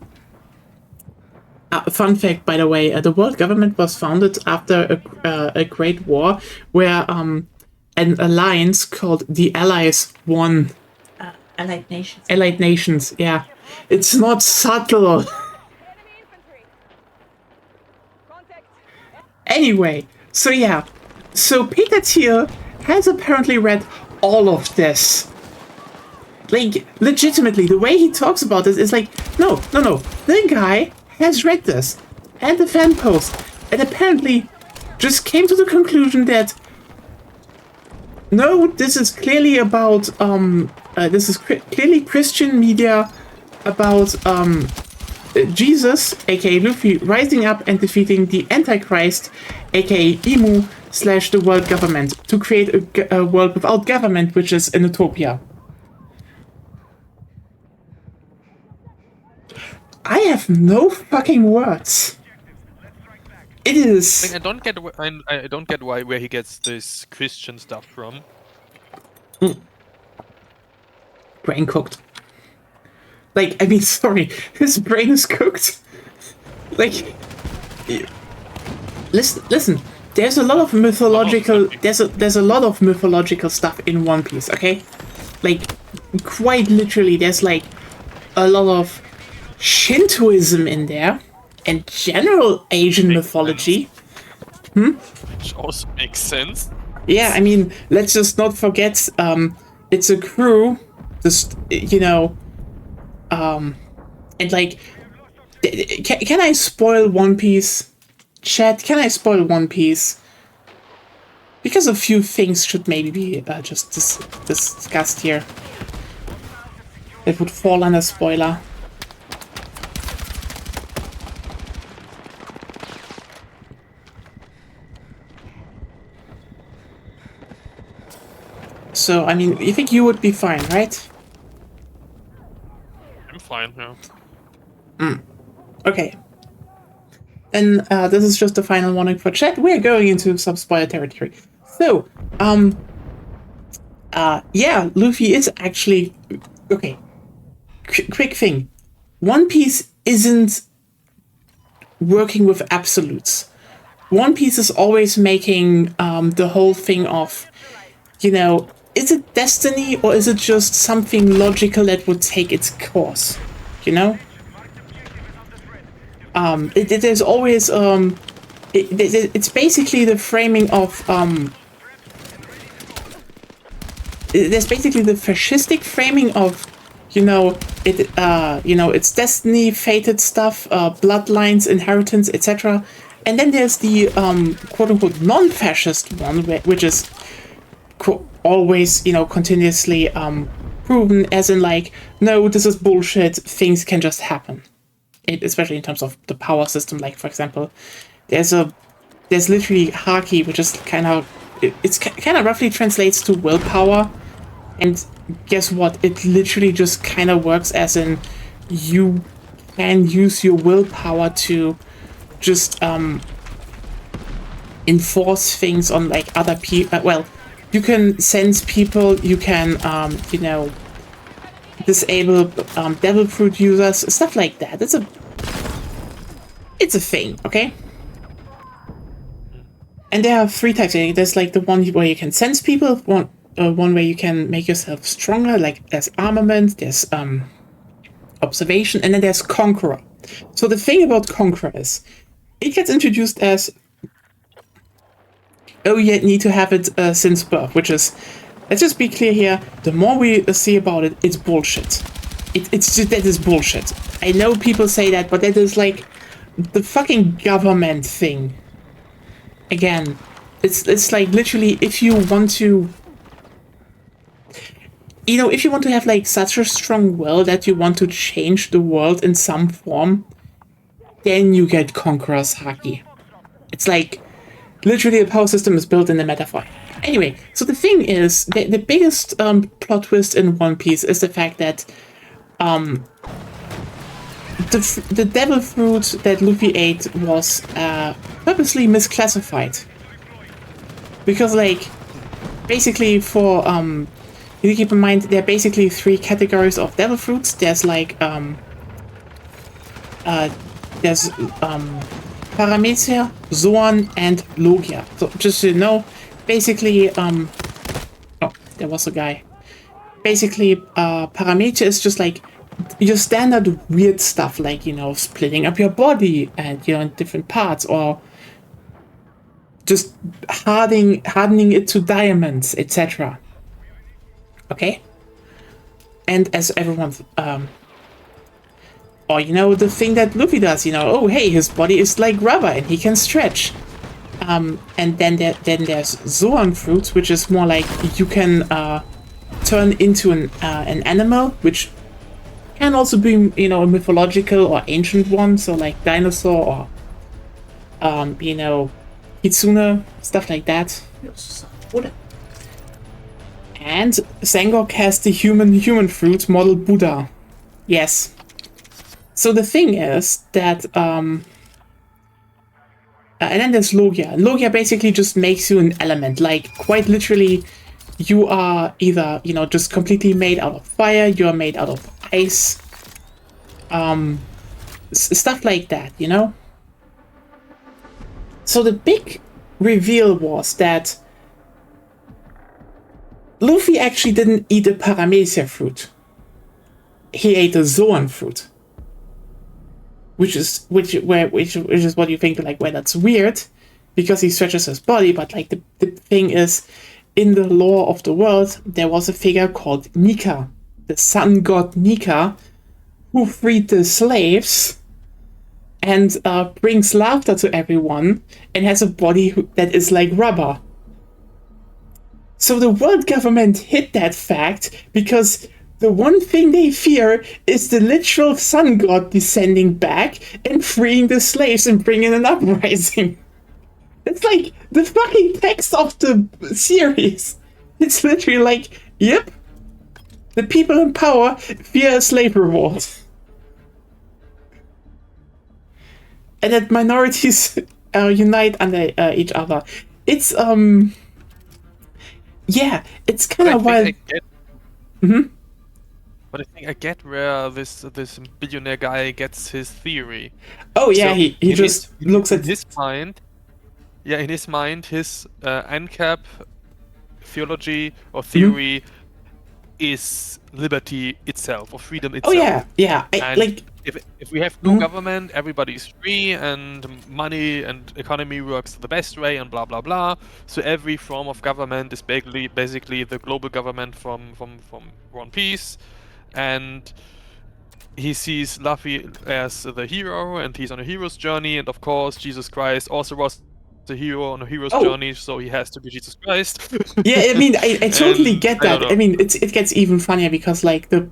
Speaker 1: Fun fact, by the way, the world government was founded after a great war where an alliance called the Allies won.
Speaker 2: Allied Nations.
Speaker 1: Allied Nations, yeah. It's not subtle. Anyway, so yeah. So Peter Thiel has apparently read all of this. Like, legitimately, the way he talks about this is like, no. The guy has read this and the fan post and apparently just came to the conclusion that no, this is clearly about clearly Christian media about Jesus, aka Luffy, rising up and defeating the Antichrist, aka Emu / the world government, to create a world without government, which is an utopia. I have no fucking words. It is.
Speaker 4: Like, I don't get I don't get where he gets this Christian stuff from.
Speaker 1: Brain cooked. Like, I mean, sorry, his brain is cooked. Like, listen. There's a lot of mythological. There's a lot of mythological stuff in One Piece. Okay, like, quite literally, there's like a lot of Shintoism in there and general Asian mythology.
Speaker 4: Which also makes sense.
Speaker 1: Yeah, I mean, let's just not forget. It's a crew. Just and like, can I spoil One Piece? Chat, can I spoil One Piece? Because a few things should maybe be just discussed here. That would fall under spoiler. So, I mean, you think you would be fine, right?
Speaker 4: I'm fine, yeah.
Speaker 1: Okay. And this is just the final warning for chat. We're going into some spoiler territory. So, yeah, Luffy is actually... Okay. Quick thing. One Piece isn't working with absolutes. One Piece is always making the whole thing of, is it destiny or is it just something logical that would take its course? There's always it's basically the framing of there's basically the fascistic framing of it's destiny, fated stuff, bloodlines, inheritance, etc. And then there's the quote unquote non-fascist one, which is always continuously proven as in like, no, this is bullshit, things can just happen. Especially in terms of the power system, like for example, there's literally Haki, which is kind of roughly translates to willpower, and guess what? It literally just kind of works as in you can use your willpower to just enforce things on like other people. Well, you can sense people, you can disable devil fruit users, stuff like that. It's a thing, okay? And there are 3 types. There's like the one where you can sense people, one where you can make yourself stronger, like there's armament, there's observation, and then there's Conqueror. So the thing about Conqueror is, it gets introduced as, oh, you need to have it since birth, which is, let's just be clear here, the more we see about it, it's bullshit. It's just, that is bullshit. I know people say that, but that is like the fucking government thing. Again, it's like literally if you want to... if you want to have like such a strong will that you want to change the world in some form, then you get Conqueror's Haki. It's like, literally the power system is built in the metaphor. Anyway, so the thing is, the biggest plot twist in One Piece is the fact that the devil fruit that Luffy ate was purposely misclassified. Because, like, basically for, you keep in mind, there are basically 3 categories of devil fruits. There's, like, there's Paramecia, Zoan, and Logia. So, just so you know, basically, oh, there was a guy. Basically, Paramecia is just like your standard weird stuff, like, splitting up your body and, in different parts, or just hardening it to diamonds, etc. Okay? And as everyone, or, the thing that Luffy does, oh, hey, his body is like rubber and he can stretch. And then there's Zoan fruits, which is more like you can turn into an animal, which can also be, a mythological or ancient one, so like dinosaur or, Kitsune, stuff like that. And Sangok has the human fruit model Buddha. Yes. So the thing is that, and then there's Logia. Logia basically just makes you an element. Like, quite literally, you are either, just completely made out of fire, you are made out of ice, stuff like that, So the big reveal was that Luffy actually didn't eat a Paramecia fruit. He ate a Zoan fruit. Which is what you think, like, well, that's weird because he stretches his body, but like the thing is, in the lore of the world, there was a figure called Nika, the sun god Nika, who freed the slaves and brings laughter to everyone and has a body that is like rubber. So the world government hid that fact because the one thing they fear is the literal sun god descending back and freeing the slaves and bringing an uprising. It's like the fucking text of the series. It's literally like, yep, the people in power fear a slave revolt. And that minorities unite under each other. It's, yeah, it's kind of wild.
Speaker 4: But I think I get where this billionaire guy gets his theory.
Speaker 1: Oh yeah,
Speaker 4: So
Speaker 1: he just looks at
Speaker 4: his mind. Yeah, in his mind, his ANCAP theology or theory is liberty itself or freedom
Speaker 1: Oh
Speaker 4: itself.
Speaker 1: yeah.
Speaker 4: And if we have no government, everybody's free and money and economy works the best way and blah blah blah. So every form of government is basically the global government from One Piece. And he sees Luffy as the hero, and he's on a hero's journey. And of course, Jesus Christ also was the hero on a hero's journey, so he has to be Jesus Christ.
Speaker 1: Yeah, I mean, I totally
Speaker 4: And
Speaker 1: get
Speaker 4: I
Speaker 1: that.
Speaker 4: don't
Speaker 1: I
Speaker 4: know.
Speaker 1: mean, it gets even funnier because like the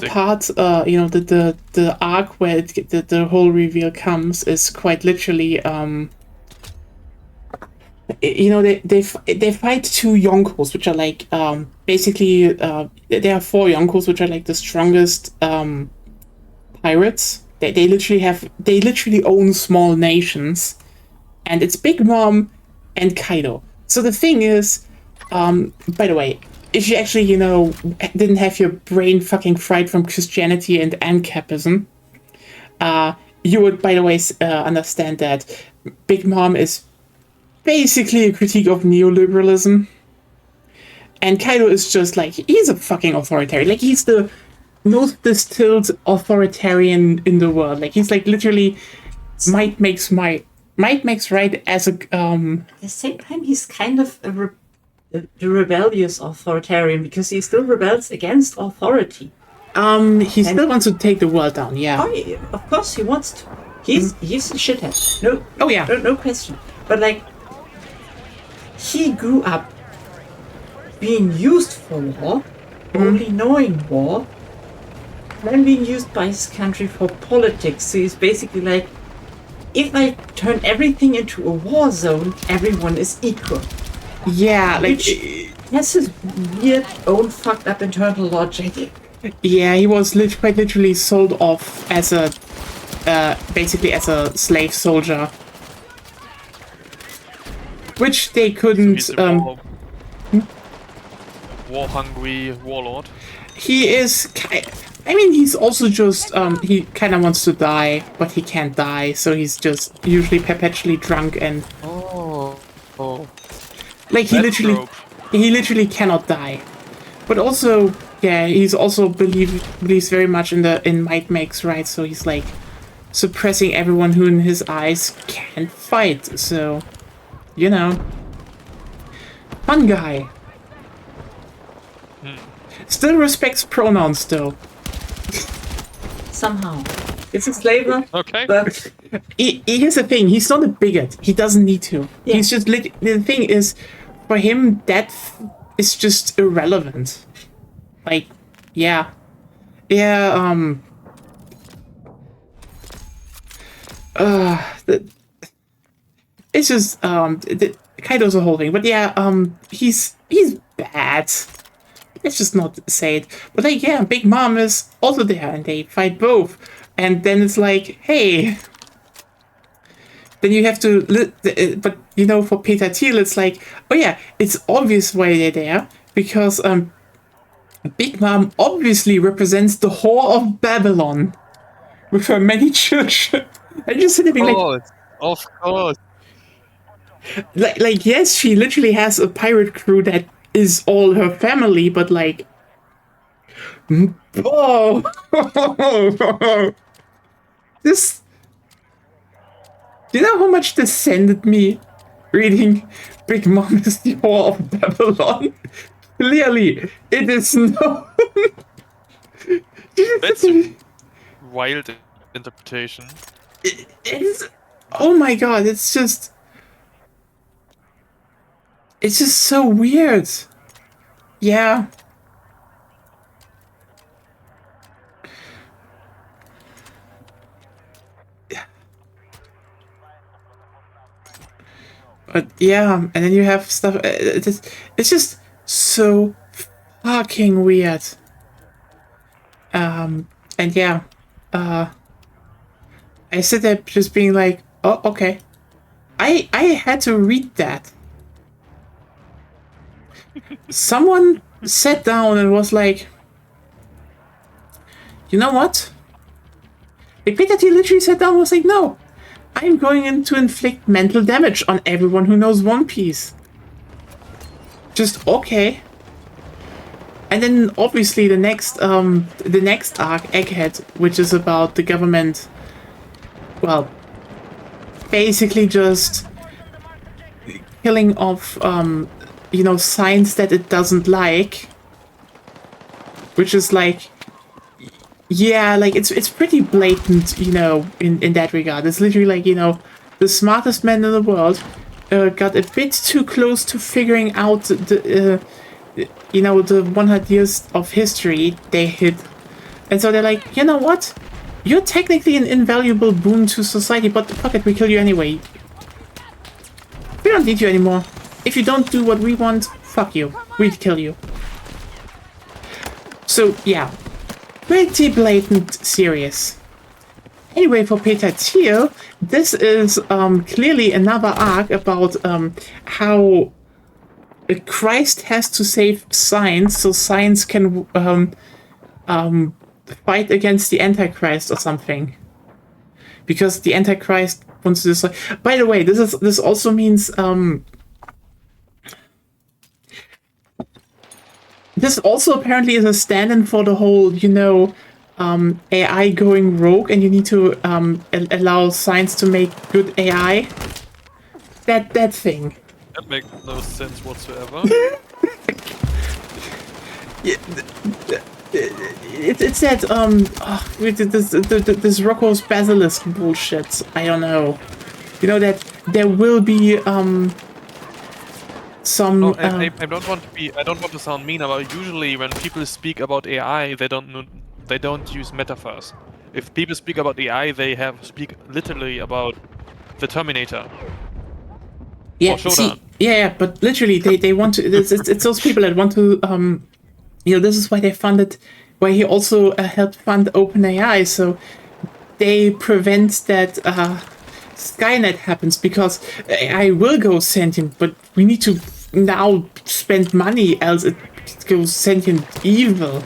Speaker 1: part, the arc where the whole reveal comes is quite literally, they fight two Yonkos, which are like basically there are four Yonkos, which are like the strongest pirates. They literally own small nations, and it's Big Mom and Kaido. So the thing is, by the way, if you actually didn't have your brain fucking fried from Christianity and ANCAPism, you would, by the way, understand that Big Mom is basically a critique of neoliberalism. And Kaido is just like, he's a fucking authoritarian. Like, he's the most distilled authoritarian in the world. Like, he's like literally might makes right as a
Speaker 2: At the same time, he's kind of the rebellious authoritarian because he still rebels against authority.
Speaker 1: He still wants to take the world down, yeah.
Speaker 2: Oh, yeah, of course he wants to. He's a shithead. No.
Speaker 1: Oh, yeah.
Speaker 2: No question. But like, he grew up being used for war, only knowing war, then being used by his country for politics. So he's basically like, if I turn everything into a war zone, everyone is equal.
Speaker 1: Yeah, like,
Speaker 2: Which has his weird own fucked up internal logic.
Speaker 1: yeah, he was quite literally sold off as a basically as a slave soldier, which they couldn't.
Speaker 4: He's a war-hungry warlord.
Speaker 1: He is. I mean, he's also just. He kind of wants to die, but he can't die, so he's just usually perpetually drunk and.
Speaker 4: Oh.
Speaker 1: Like he literally cannot die, but also yeah, he's also believes very much in might makes right, so he's like suppressing everyone who in his eyes can't fight. So, fun guy. Still respects pronouns though.
Speaker 2: Somehow. It's a slaver.
Speaker 4: Okay.
Speaker 2: But
Speaker 1: Here's the thing, he's not a bigot. He doesn't need to.
Speaker 2: Yeah.
Speaker 1: He's just the thing is, for him, death is just irrelevant. Like, yeah. It's just Kaido's a whole thing, but yeah, he's bad. let's just not say it. But like, yeah, Big Mom is also there, and they fight both. And then it's like, hey. Then you have to, but you know, for Peter Thiel, it's like, oh yeah, it's obvious why they're there, because Big Mom obviously represents the whore of Babylon with her many children. And you're sitting there like,
Speaker 4: Of course.
Speaker 1: like, yes, she literally has a pirate crew that is all her family, but like, oh, this. Do you know how much this sended me reading Big Mom is the whore of Babylon? Clearly, it is no.
Speaker 4: That's a wild interpretation.
Speaker 1: It's. Oh my god! It's just so weird. Yeah. But yeah, and then you have stuff. It's just so fucking weird. And yeah, I sit there just being like, oh, okay. I had to read that. Someone sat down and was like, you know what? Like, Peter Thiel literally sat down and was like, no, I'm going to inflict mental damage on everyone who knows One Piece. Just okay. And then obviously the next arc, Egghead, which is about the government, well, basically just killing off you know, science that it doesn't like. Which is like, yeah, like it's pretty blatant, you know, in that regard. It's literally like, you know, the smartest man in the world got a bit too close to figuring out the you know, the 100 years of history they hid. And so they're like, you know what? You're technically an invaluable boon to society, but fuck it, we kill you anyway. We don't need you anymore. If you don't do what we want, fuck you. We'd kill you. So, yeah. Pretty blatant serious. Anyway, for Peter Thiel, this is clearly another arc about how Christ has to save science so science can fight against the Antichrist or something. Because the Antichrist wants to destroy. By the way, this also means this also apparently is a stand-in for the whole, you know, AI going rogue, and you need to allow science to make good AI. That thing.
Speaker 4: That makes no sense whatsoever.
Speaker 1: It's that this Rocco's Basilisk bullshit. I don't know. You know that there will be some.
Speaker 4: No, I don't want to be. I don't want to sound mean, but usually when people speak about AI, they don't use metaphors. If people speak about AI, they speak literally about the Terminator.
Speaker 1: Yeah, see, yeah, but literally they want to. It's those people that want to. You know, this is why they funded. Why he also helped fund OpenAI, so they prevent that Skynet happens, because AI will go sentient, but we need to now spend money, else it goes sentient evil.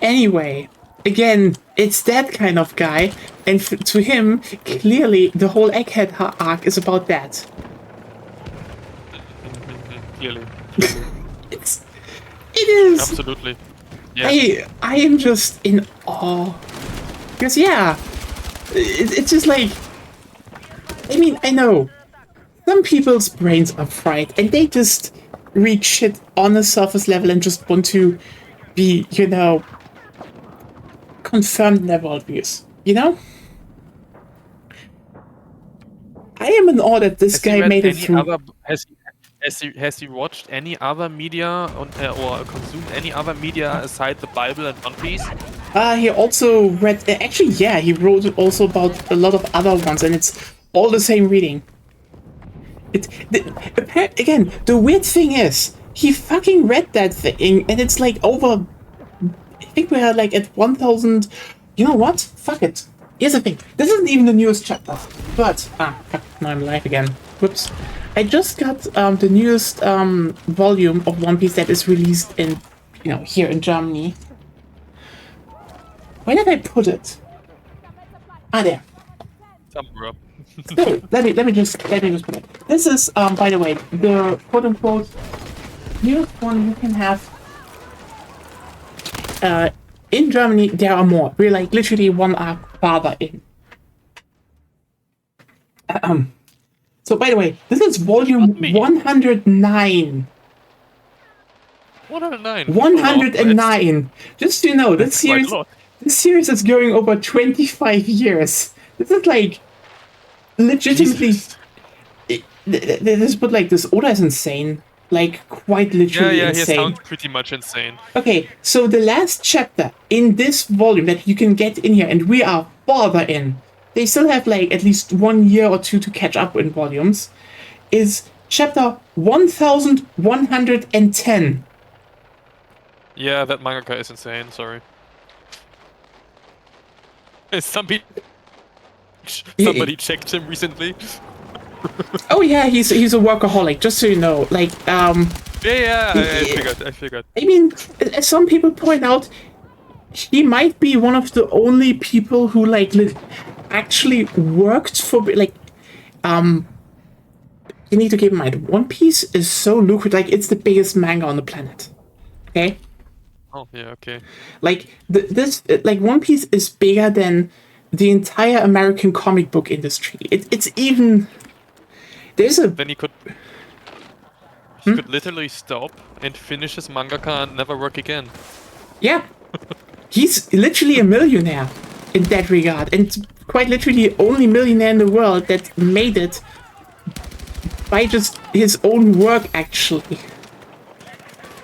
Speaker 1: Anyway, again, it's that kind of guy, and to him, clearly, the whole Egghead arc is about that.
Speaker 4: Clearly.
Speaker 1: It is.
Speaker 4: Absolutely. Yeah.
Speaker 1: I am just in awe. Because, yeah, it's just like, I mean, I know some people's brains are fried and they just read shit on a surface level and just want to be, you know, confirmed in their worldviews, you know? I am in awe that this guy made it through.
Speaker 4: Has he watched any other media or consumed any other media aside the Bible and One Piece?
Speaker 1: He also read. Actually, yeah, he wrote also about a lot of other ones, and it's all the same reading. Again, the weird thing is, he fucking read that thing, and it's like over. I think we are like at 1,000. You know what? Fuck it. Here's the thing. This isn't even the newest chapter, but fuck, now I'm live again. Whoops. I just got the newest volume of One Piece that is released in, here in Germany. Where did I put it? There.
Speaker 4: Somewhere.
Speaker 1: So, let me just put it. This is, by the way, the quote unquote newest one you can have. In Germany, there are more. We're like literally one arc farther in. So, by the way, this is volume 109.
Speaker 4: 109.
Speaker 1: 109. Just so you know,
Speaker 4: That's quite a lot.
Speaker 1: this series is going over 25 years. This is like legitimately. This, but like this Oda is insane. Like quite literally
Speaker 4: Yeah, he
Speaker 1: insane.
Speaker 4: sounds pretty much insane.
Speaker 1: Okay, so the last chapter in this volume that you can get in here, and we are farther in, they still have like at least 1 year or two to catch up in volumes, is chapter 1110.
Speaker 4: Yeah, that mangaka is insane, sorry. Somebody checked him recently.
Speaker 1: Oh yeah, he's a workaholic, just so you know. Like,
Speaker 4: Yeah, I figured.
Speaker 1: I mean, as some people point out, he might be one of the only people who like actually worked for like you need to keep in mind, One Piece is so lucrative. Like, it's the biggest manga on the planet. Okay,
Speaker 4: Oh, yeah, okay.
Speaker 1: like like One Piece is bigger than the entire American comic book industry. It's even there's a
Speaker 4: Then he could literally stop and finish his mangaka and never work again.
Speaker 1: yeah. He's literally a millionaire in that regard, and quite literally the only millionaire in the world that made it by just his own work, actually,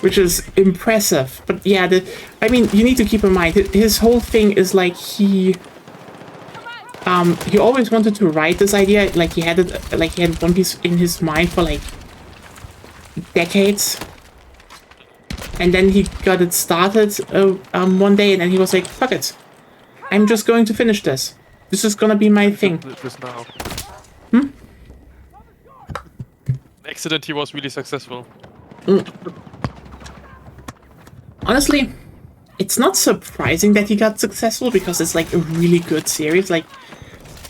Speaker 1: which is impressive. But yeah, I mean, you need to keep in mind his whole thing is like he always wanted to write this idea, like he had One Piece in his mind for like decades. And then he got it started one day, and then he was like, fuck it. I'm just going to finish this. This is gonna be my thing.
Speaker 4: This now. Accident, he was really successful.
Speaker 1: Honestly, it's not surprising that he got successful because it's like a really good series. Like,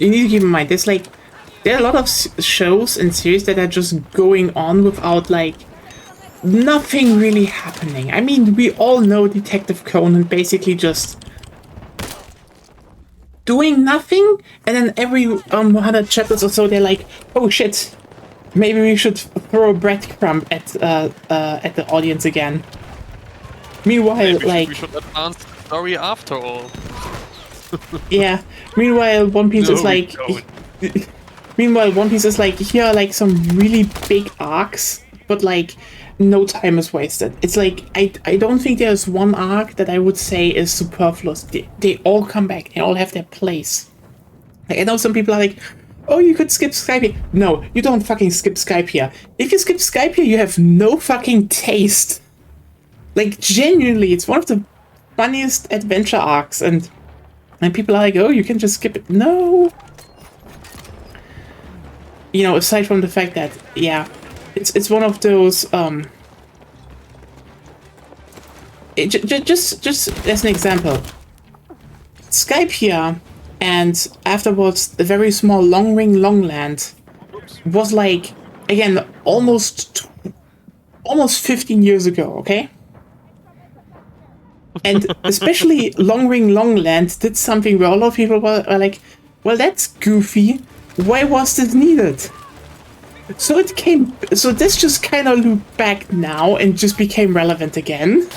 Speaker 1: you need to keep in mind, there are a lot of shows and series that are just going on without like nothing really happening. I mean, we all know Detective Conan basically just doing nothing, and then every 100 chapters or so they're like, oh shit, maybe we should throw a breadcrumb at the audience again. Meanwhile,
Speaker 4: Maybe
Speaker 1: like
Speaker 4: we should advance the story after all.
Speaker 1: yeah. Meanwhile, One Piece
Speaker 4: No,
Speaker 1: is
Speaker 4: we
Speaker 1: like.
Speaker 4: don't.
Speaker 1: Meanwhile, One Piece is like, here are like some really big arcs, but like no time is wasted. It's like I don't think there's one arc that I would say is superfluous. They all come back. They all have their place. Like, I know some people are like, oh, you could skip Skype here. No, you don't fucking skip Skype here. If you skip Skype here, you have no fucking taste. Like, genuinely, it's one of the funniest adventure arcs, and people are like, oh, you can just skip it. No. You know, aside from the fact that, yeah, it's one of those, just as an example, Skype here, and afterwards the very small Long Ring Longland was like, again, almost 15 years ago, okay? And especially Long Ring Longland did something where a lot of people were like, well, that's goofy. Why was this needed? So this just kind of looped back now and just became relevant again.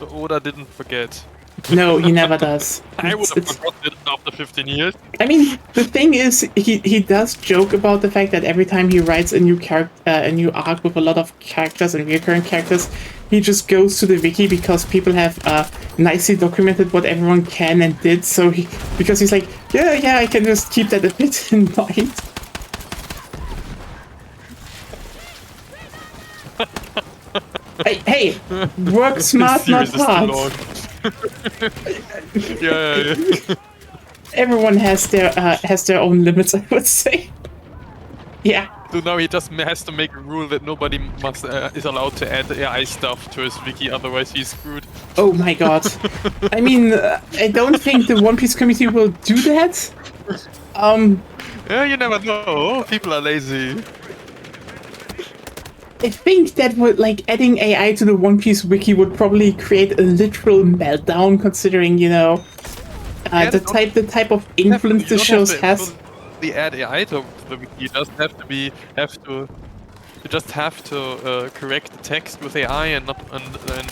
Speaker 4: The Oda didn't forget.
Speaker 1: No, he never does.
Speaker 4: I would
Speaker 1: It's-
Speaker 4: have
Speaker 1: it's-
Speaker 4: forgotten it after 15 years.
Speaker 1: I mean, the thing is, he does joke about the fact that every time he writes a new a new arc with a lot of characters and recurring characters, he just goes to the wiki because people have nicely documented what everyone can and did. So because he's like, yeah, I can just keep that a bit in mind. Hey, work smart, not
Speaker 4: Series is too
Speaker 1: hard.
Speaker 4: long. yeah.
Speaker 1: Everyone has their own limits, I would say. Yeah.
Speaker 4: So now he just has to make a rule that nobody is allowed to add AI stuff to his wiki, otherwise he's screwed.
Speaker 1: Oh my god. I mean, I don't think the One Piece community will do that.
Speaker 4: Yeah, you never know. People are lazy.
Speaker 1: I think that would, like, adding AI to the One Piece wiki would probably create a literal meltdown, considering, you know, the type of influence the shows has.
Speaker 4: The add AI to the wiki. You just have to correct the text with AI and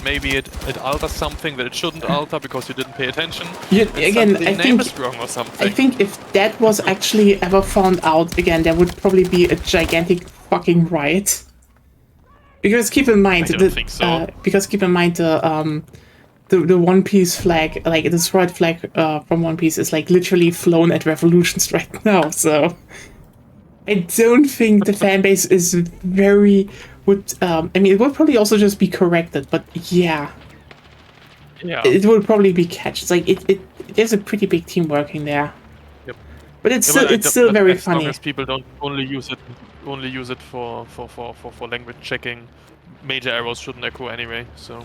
Speaker 4: maybe it alters something that it shouldn't alter because you didn't pay attention.
Speaker 1: Again,
Speaker 4: The name is wrong or something.
Speaker 1: I think if that was actually ever found out, again, there would probably be a gigantic fucking riot. Because keep in mind,
Speaker 4: I don't think so.
Speaker 1: The One Piece flag, like the destroyed flag from One Piece, is like literally flown at revolutions right now. So I don't think the fan base is would. I mean, it would probably also just be corrected, but yeah, it would probably be catched. It's like there's a pretty big team working there.
Speaker 4: Yep.
Speaker 1: But it's still very
Speaker 4: as
Speaker 1: funny.
Speaker 4: Long as people don't only use it for language checking, major errors shouldn't occur anyway. So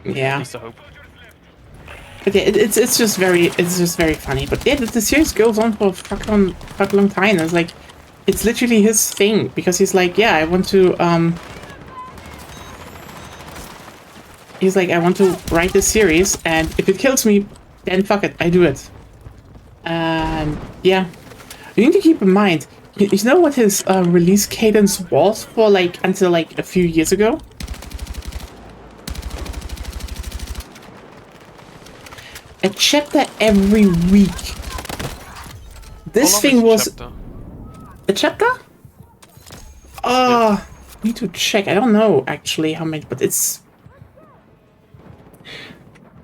Speaker 1: Yeah.
Speaker 4: at least I hope.
Speaker 1: But yeah, it's just very funny. But yeah, the series goes on for a fuck long time. It's like, it's literally his thing, because he's like, yeah, I want to write this series, and if it kills me, then fuck it, I do it. And yeah, you need to keep in mind, you know what his release cadence was for, like, until like a few years ago? A chapter every week. This
Speaker 4: How long
Speaker 1: thing
Speaker 4: is
Speaker 1: was
Speaker 4: chapter?
Speaker 1: a chapter? Need to check. I don't know actually how many, but it's.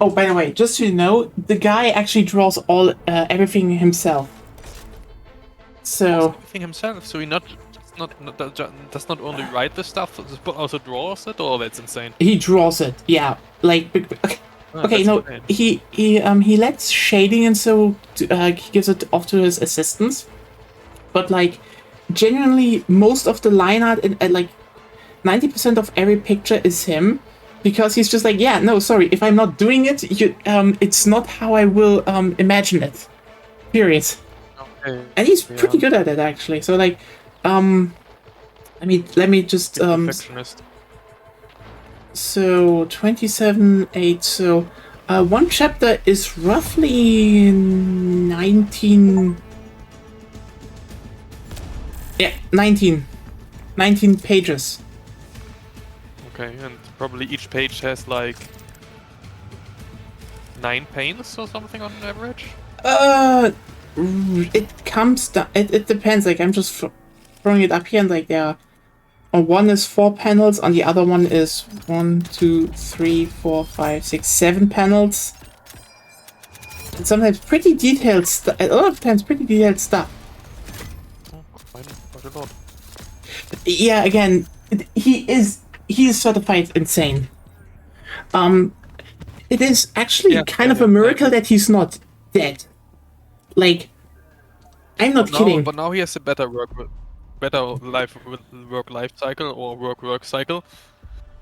Speaker 1: Oh, by the way, just so you know, the guy actually draws everything himself. So
Speaker 4: Everything himself. So he does not only write the stuff, but also draws it. Oh, that's insane.
Speaker 1: he draws it. Yeah, like. Okay,
Speaker 4: that's
Speaker 1: no,
Speaker 4: insane.
Speaker 1: he lets shading and so he gives it off to his assistants, but like genuinely most of the line art and like 90% of every picture is him, because he's just like, yeah, no, sorry, if I'm not doing it, it's not how I will imagine it. Period.
Speaker 4: Okay.
Speaker 1: And he's pretty good at it actually. So like, I mean, let me just
Speaker 4: Perfectionist.
Speaker 1: So 27/8. So one chapter is roughly 19. Yeah, 19 pages.
Speaker 4: Okay, and probably each page has like 9 panes or something on average.
Speaker 1: It comes down. It depends. Like, I'm just throwing it up here, and like on one is 4 panels, on the other one is 1, 2, 3, 4, 5, 6, 7 panels. And sometimes pretty detailed stuff. A lot of times pretty detailed stuff.
Speaker 4: Oh, quite a lot.
Speaker 1: Yeah, again, he is certified insane. It is actually kind of a miracle that he's not dead. Like, I'm not kidding.
Speaker 4: But now he has a better work-life cycle or work cycle.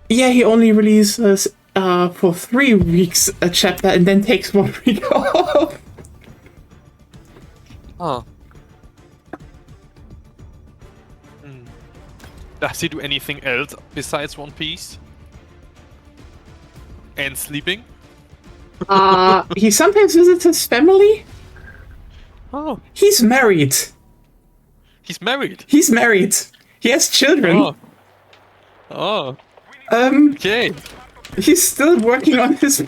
Speaker 1: Yeah, he only releases for 3 weeks a chapter and then takes 1 week off.
Speaker 4: Ah. Does he do anything else besides One Piece? And sleeping?
Speaker 1: He sometimes visits his family.
Speaker 4: Oh,
Speaker 1: He's married.
Speaker 4: he's married.
Speaker 1: He's married. He has children.
Speaker 4: Oh.
Speaker 1: Um,
Speaker 4: Okay.
Speaker 1: he's still working on his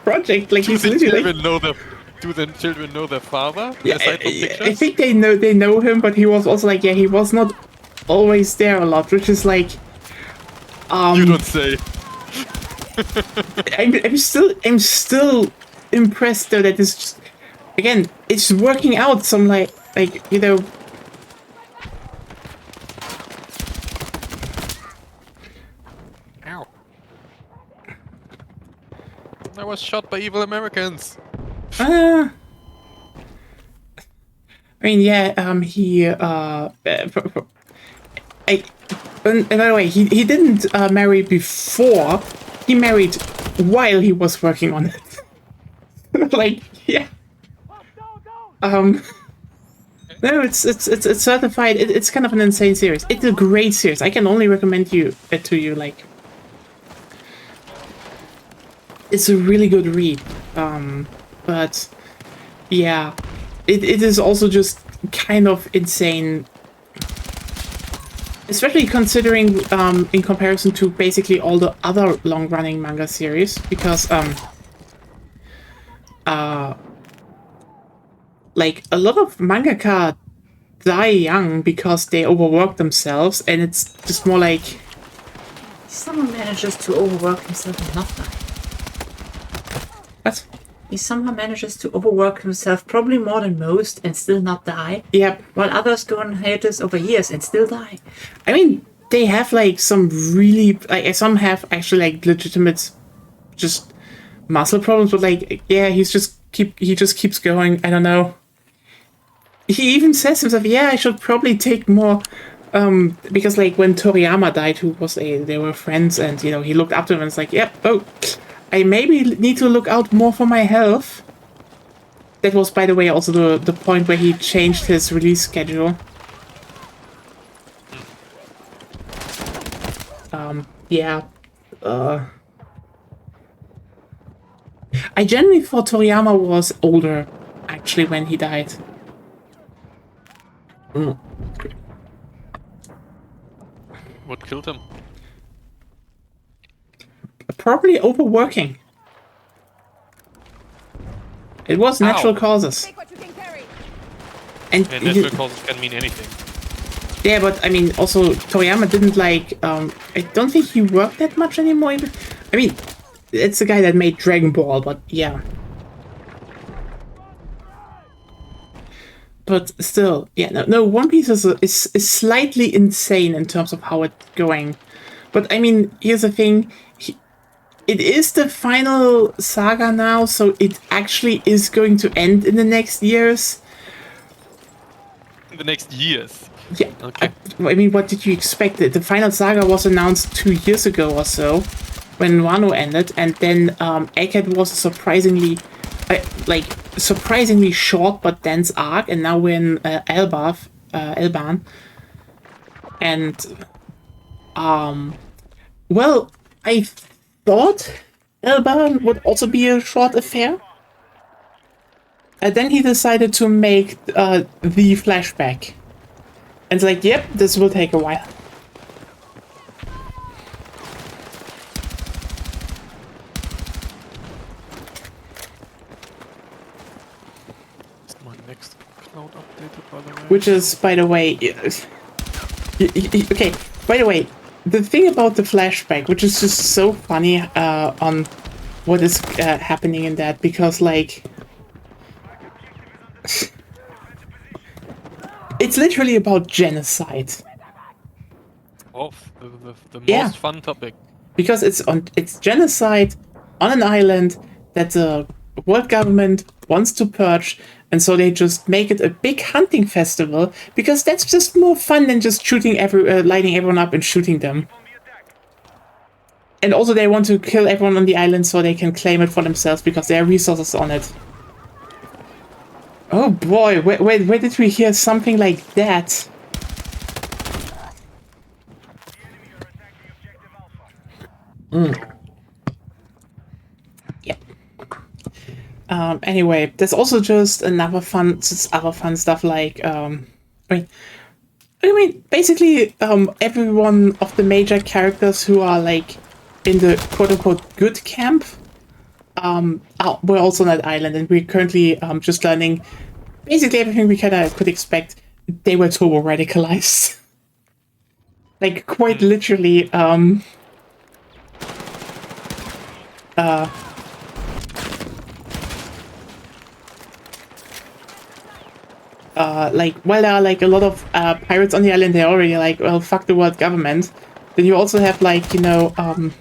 Speaker 1: project. Like
Speaker 4: Do
Speaker 1: he's
Speaker 4: the
Speaker 1: literally like,
Speaker 4: children know their Do the children know their father?
Speaker 1: yeah,
Speaker 4: aside from
Speaker 1: I
Speaker 4: pictures?
Speaker 1: think they know him, but he was also like, yeah, he was not always there a lot, which is like,
Speaker 4: You don't say.
Speaker 1: I'm still impressed though that it's just, again, it's working out some like you know.
Speaker 4: Ow. I was shot by evil Americans.
Speaker 1: I mean, yeah, I, and by the way, he didn't marry before. He married while he was working on it. Like, yeah. No, it's certified. It's kind of an insane series. It's a great series. I can only recommend it to you. Like, it's a really good read. But yeah, it is also just kind of insane. Especially considering, in comparison to basically all the other long-running manga series, because, like, a lot of mangaka die young because they overwork themselves, and it's just more like...
Speaker 2: Someone manages to overwork himself and not die.
Speaker 1: What?
Speaker 2: He somehow manages to overwork himself probably more than most and still not die.
Speaker 1: Yep.
Speaker 2: While others go on hiatus over years and still die.
Speaker 1: I mean, they have, like, some really... Like, some have actually, like, legitimate just muscle problems, but, like, yeah, he just keeps going. I don't know. He even says himself, yeah, I should probably take more... because, like, when Toriyama died, they were friends, and, you know, he looked up to him and it's like, yep, oh... I maybe need to look out more for my health. That was, by the way, also the point where he changed his release schedule. Yeah. I genuinely thought Toriyama was older, actually, when he died.
Speaker 4: What killed him?
Speaker 1: Probably overworking. It was natural
Speaker 4: Ow.
Speaker 1: causes.
Speaker 5: Take what you can carry.
Speaker 1: And
Speaker 4: And natural causes can mean anything.
Speaker 1: yeah, but I mean, also Toriyama didn't like. I don't think he worked that much anymore. Even. I mean, it's the guy that made Dragon Ball, but yeah. But still, yeah, no. One Piece is slightly insane in terms of how it's going. But I mean, here's the thing. It is the final saga now, so it actually is going to end in the next years.
Speaker 4: In the next years.
Speaker 1: Yeah.
Speaker 4: Okay.
Speaker 1: I mean, what did you expect? The final saga was announced 2 years ago or so, when Wano ended, and then Egghead was a surprisingly short but dense arc, and now we're in Elban. And well, I thought Elban would also be a short affair. And then he decided to make the flashback. And it's like, yep, this will take a while.
Speaker 4: Is my next cloud updated, by the way?
Speaker 1: Which is, by the way... Okay, by the way, the thing about the flashback, which is just so funny on what is happening in that, because, like... It's literally about genocide.
Speaker 4: The
Speaker 1: Yeah.
Speaker 4: most fun topic.
Speaker 1: Because it's genocide on an island that the world government wants to purge, and so they just make it a big hunting festival, because that's just more fun than just lighting everyone up and shooting them. And also they want to kill everyone on the island so they can claim it for themselves because there are resources on it. Oh boy, where did we hear something like that? Yeah. Anyway, there's also just other fun stuff like I mean, basically every one of the major characters who are like in the quote-unquote good camp. We're also on that island, and we're currently just learning basically everything we kind of could expect. They were turbo radicalized. Like, quite literally, like, while there are like a lot of pirates on the island, they're already like, well, fuck the world government. Then you also have like, the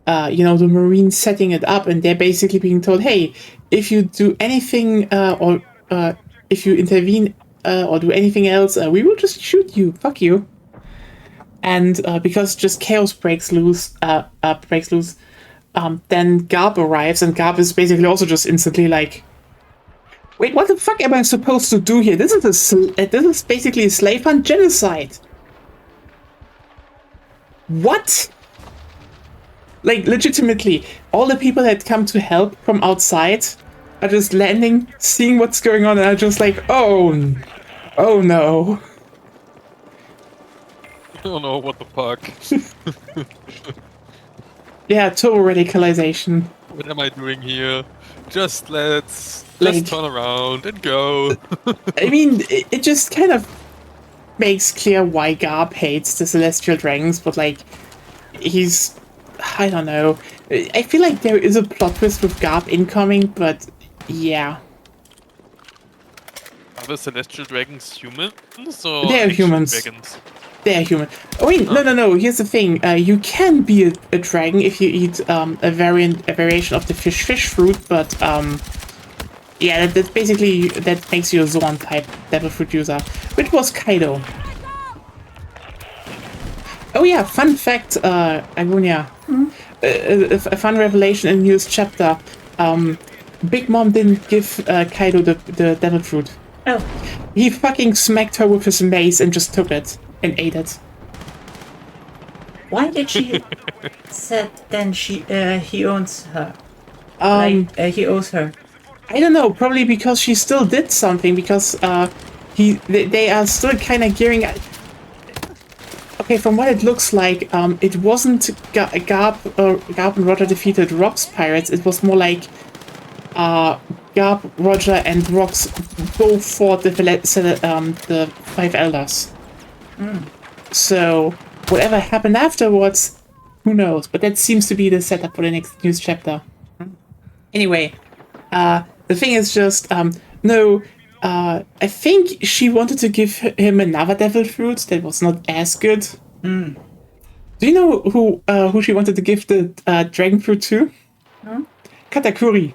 Speaker 1: Marines setting it up, and they're basically being told, hey, if you do anything or if you intervene or do anything else, we will just shoot you. Fuck you. And because just chaos breaks loose, then Garb arrives, and Garb is basically also just instantly like, wait, what the fuck am I supposed to do here? This is basically a slave hunt genocide. What? Like, legitimately, all the people that come to help from outside are just landing, seeing what's going on, and are just like, oh no.
Speaker 4: I don't know what the fuck.
Speaker 1: Yeah, total radicalization.
Speaker 4: What am I doing here? Let's
Speaker 1: Like-
Speaker 4: turn around and go.
Speaker 1: I mean, it just kind of makes clear why Garb hates the Celestial Dragons, but like, I don't know. I feel like there is a plot twist with Garb incoming, but yeah.
Speaker 4: Are the celestial dragons humans or
Speaker 1: They are
Speaker 4: actual
Speaker 1: humans.
Speaker 4: dragons?
Speaker 1: They're human. Oh wait, no. Here's the thing. You can be a dragon if you eat a variation of the fish fruit, but yeah, that's basically that makes you a Zorn type devil fruit user, which was Kaido. Oh yeah, fun fact, Agonia. A fun revelation in the newest chapter. Big Mom didn't give Kaido the devil fruit.
Speaker 2: Oh,
Speaker 1: He fucking smacked her with his mace and just took it and ate it.
Speaker 2: why did she said then he owns her? He owes her.
Speaker 1: I don't know, probably because she still did something, because they are still kind of gearing. Okay, from what it looks like, it wasn't Garb and Roger defeated Rock's pirates. It was more like Garb, Roger, and Rox both fought the Five Elders. So whatever happened afterwards, who knows? But that seems to be the setup for the next news chapter. Anyway, the thing is just I think she wanted to give him another devil fruit that was not as good. Do you know who she wanted to give the dragon fruit to? Katakuri.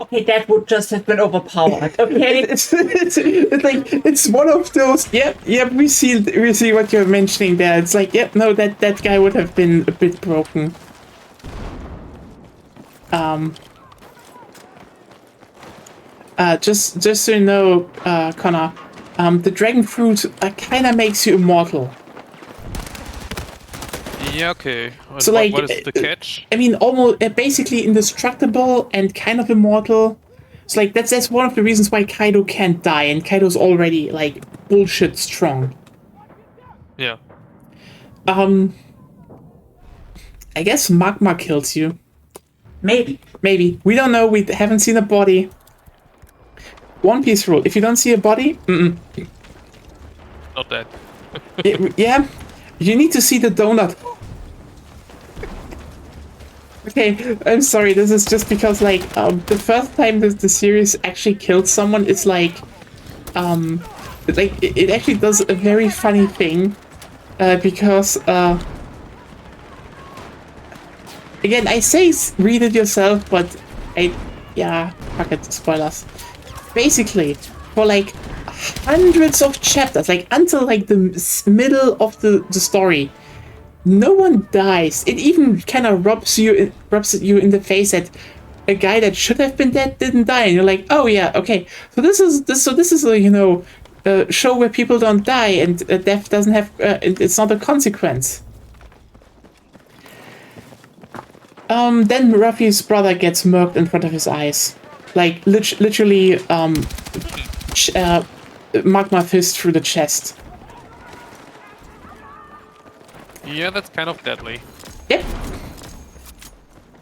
Speaker 2: Okay, that would just have been overpowered. Okay.
Speaker 1: It's like, it's one of those. Yep. We see what you're mentioning there. It's like, yep. No, that guy would have been a bit broken. Just so you know, Connor, the dragon fruit kind of makes you immortal.
Speaker 4: Yeah, okay. And
Speaker 1: So, like,
Speaker 4: what is the catch?
Speaker 1: I mean, almost basically indestructible and kind of immortal. So like that's one of the reasons why Kaido can't die, and Kaido's already like bullshit strong.
Speaker 4: Yeah.
Speaker 1: I guess magma kills you.
Speaker 2: Maybe.
Speaker 1: Maybe. We don't know. We haven't seen a body. One Piece rule: if you don't see a body,
Speaker 4: Not that.
Speaker 1: yeah, you need to see the donut. Okay, I'm sorry. This is just because, like, the first time that the series actually killed someone is like, it actually does a very funny thing, because, again, I say read it yourself, but yeah, fuck it, spoilers. Basically, for like hundreds of chapters, like until like the middle of the story, no one dies. It even kind of rubs you in the face that a guy that should have been dead didn't die, and you're like, oh yeah, okay. So this is a a show where people don't die, and death doesn't have it's not a consequence. Then Ruffy's brother gets murked in front of his eyes, like literally magma fist through the chest.
Speaker 4: Yeah, that's kind of deadly.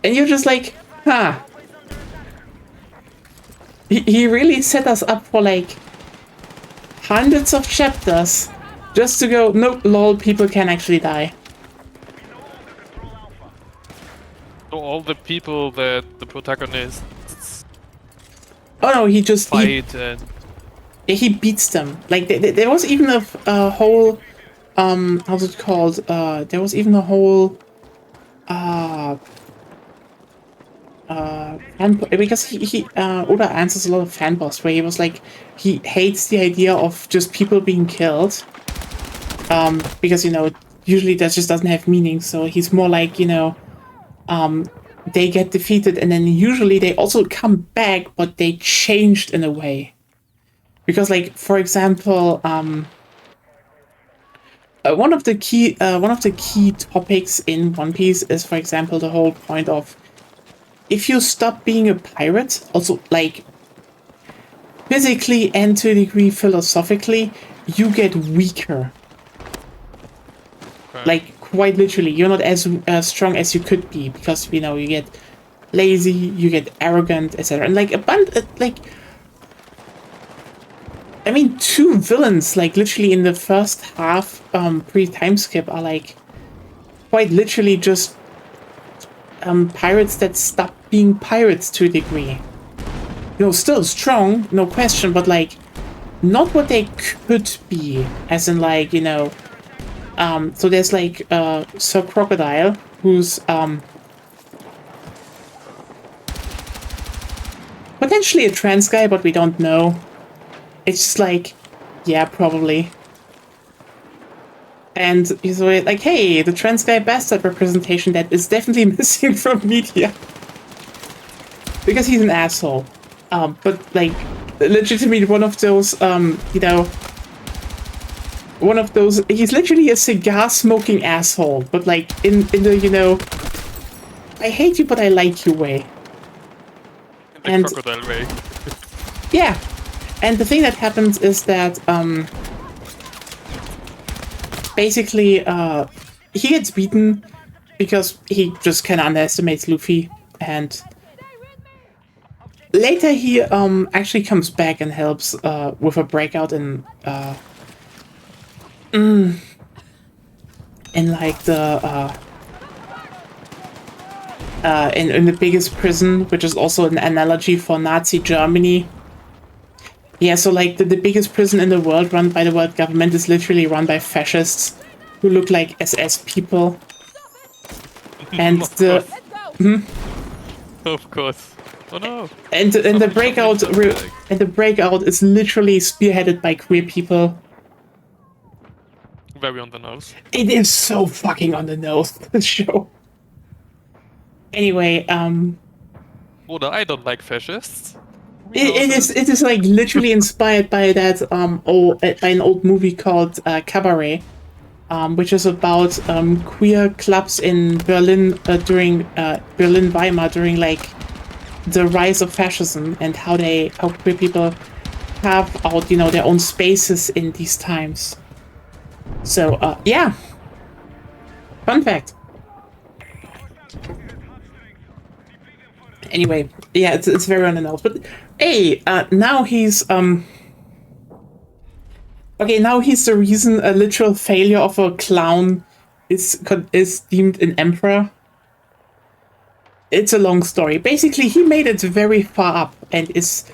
Speaker 1: And you're just like, huh. He really set us up for like hundreds of chapters just to go, nope, lol, people can actually die.
Speaker 4: So all the people that the protagonists
Speaker 1: Oh no, he just
Speaker 4: fight and
Speaker 1: he beats them. Like there was even a whole how's it called? There was even a whole because he Oda answers a lot of fanboss where he was like he hates the idea of just people being killed. Because you know usually that just doesn't have meaning. So he's more like, you know, they get defeated and then usually they also come back, but they changed in a way. Because like for example, one of the key topics in One Piece is, for example, the whole point of if you stop being a pirate, also like physically and to a degree philosophically, you get weaker.
Speaker 4: okay.
Speaker 1: Like quite literally, you're not as strong as you could be because you know you get lazy, you get arrogant, etc. And like I mean, two villains like literally in the first half pre-time skip are like quite literally just pirates that stop being pirates to a degree. You know, still strong, no question, but like not what they could be, as in like, you know, so there's like Sir Crocodile, who's potentially a trans guy, but we don't know. It's just like, yeah, probably. And he's like, hey, the trans guy bastard representation that is definitely missing from media. Because he's an asshole. But like, legitimately one of those, you know, one of those, he's literally a cigar smoking asshole, but like in the, you know, I hate you but I like you way.
Speaker 4: In the crocodile way.
Speaker 1: Yeah. And the thing that happens is that basically he gets beaten because he just kind of underestimates Luffy, and later he actually comes back and helps with a breakout in like the in the biggest prison, which is also an analogy for Nazi Germany. Yeah, so like the biggest prison in the world run by the world government is literally run by fascists who look like SS people. And the
Speaker 4: Of course. Oh no.
Speaker 1: and the breakout is literally spearheaded by queer people.
Speaker 4: Very on the nose.
Speaker 1: It is so fucking on the nose, this show. Anyway,
Speaker 4: Oder I don't like fascists.
Speaker 1: it is like literally inspired by that by an old movie called Cabaret, which is about queer clubs in Berlin during Berlin Weimar during like the rise of fascism and how queer people have out, you know, their own spaces in these times. So yeah, fun fact. Anyway, yeah, it's very on the nose. But hey, now he's okay. Now he's the reason a literal failure of a clown is deemed an emperor. It's a long story. Basically, he made it very far up and is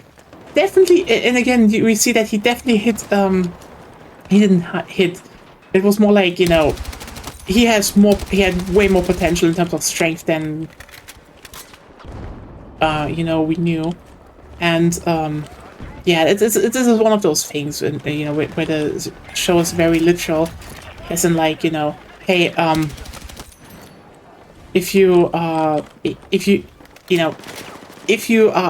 Speaker 1: definitely. And again, we see that he definitely hit. He didn't hit. It was more like, you know, he had way more potential in terms of strength than. You know, we knew, and yeah, it is one of those things, you know, where the show is very literal, as in like, you know, hey, if you are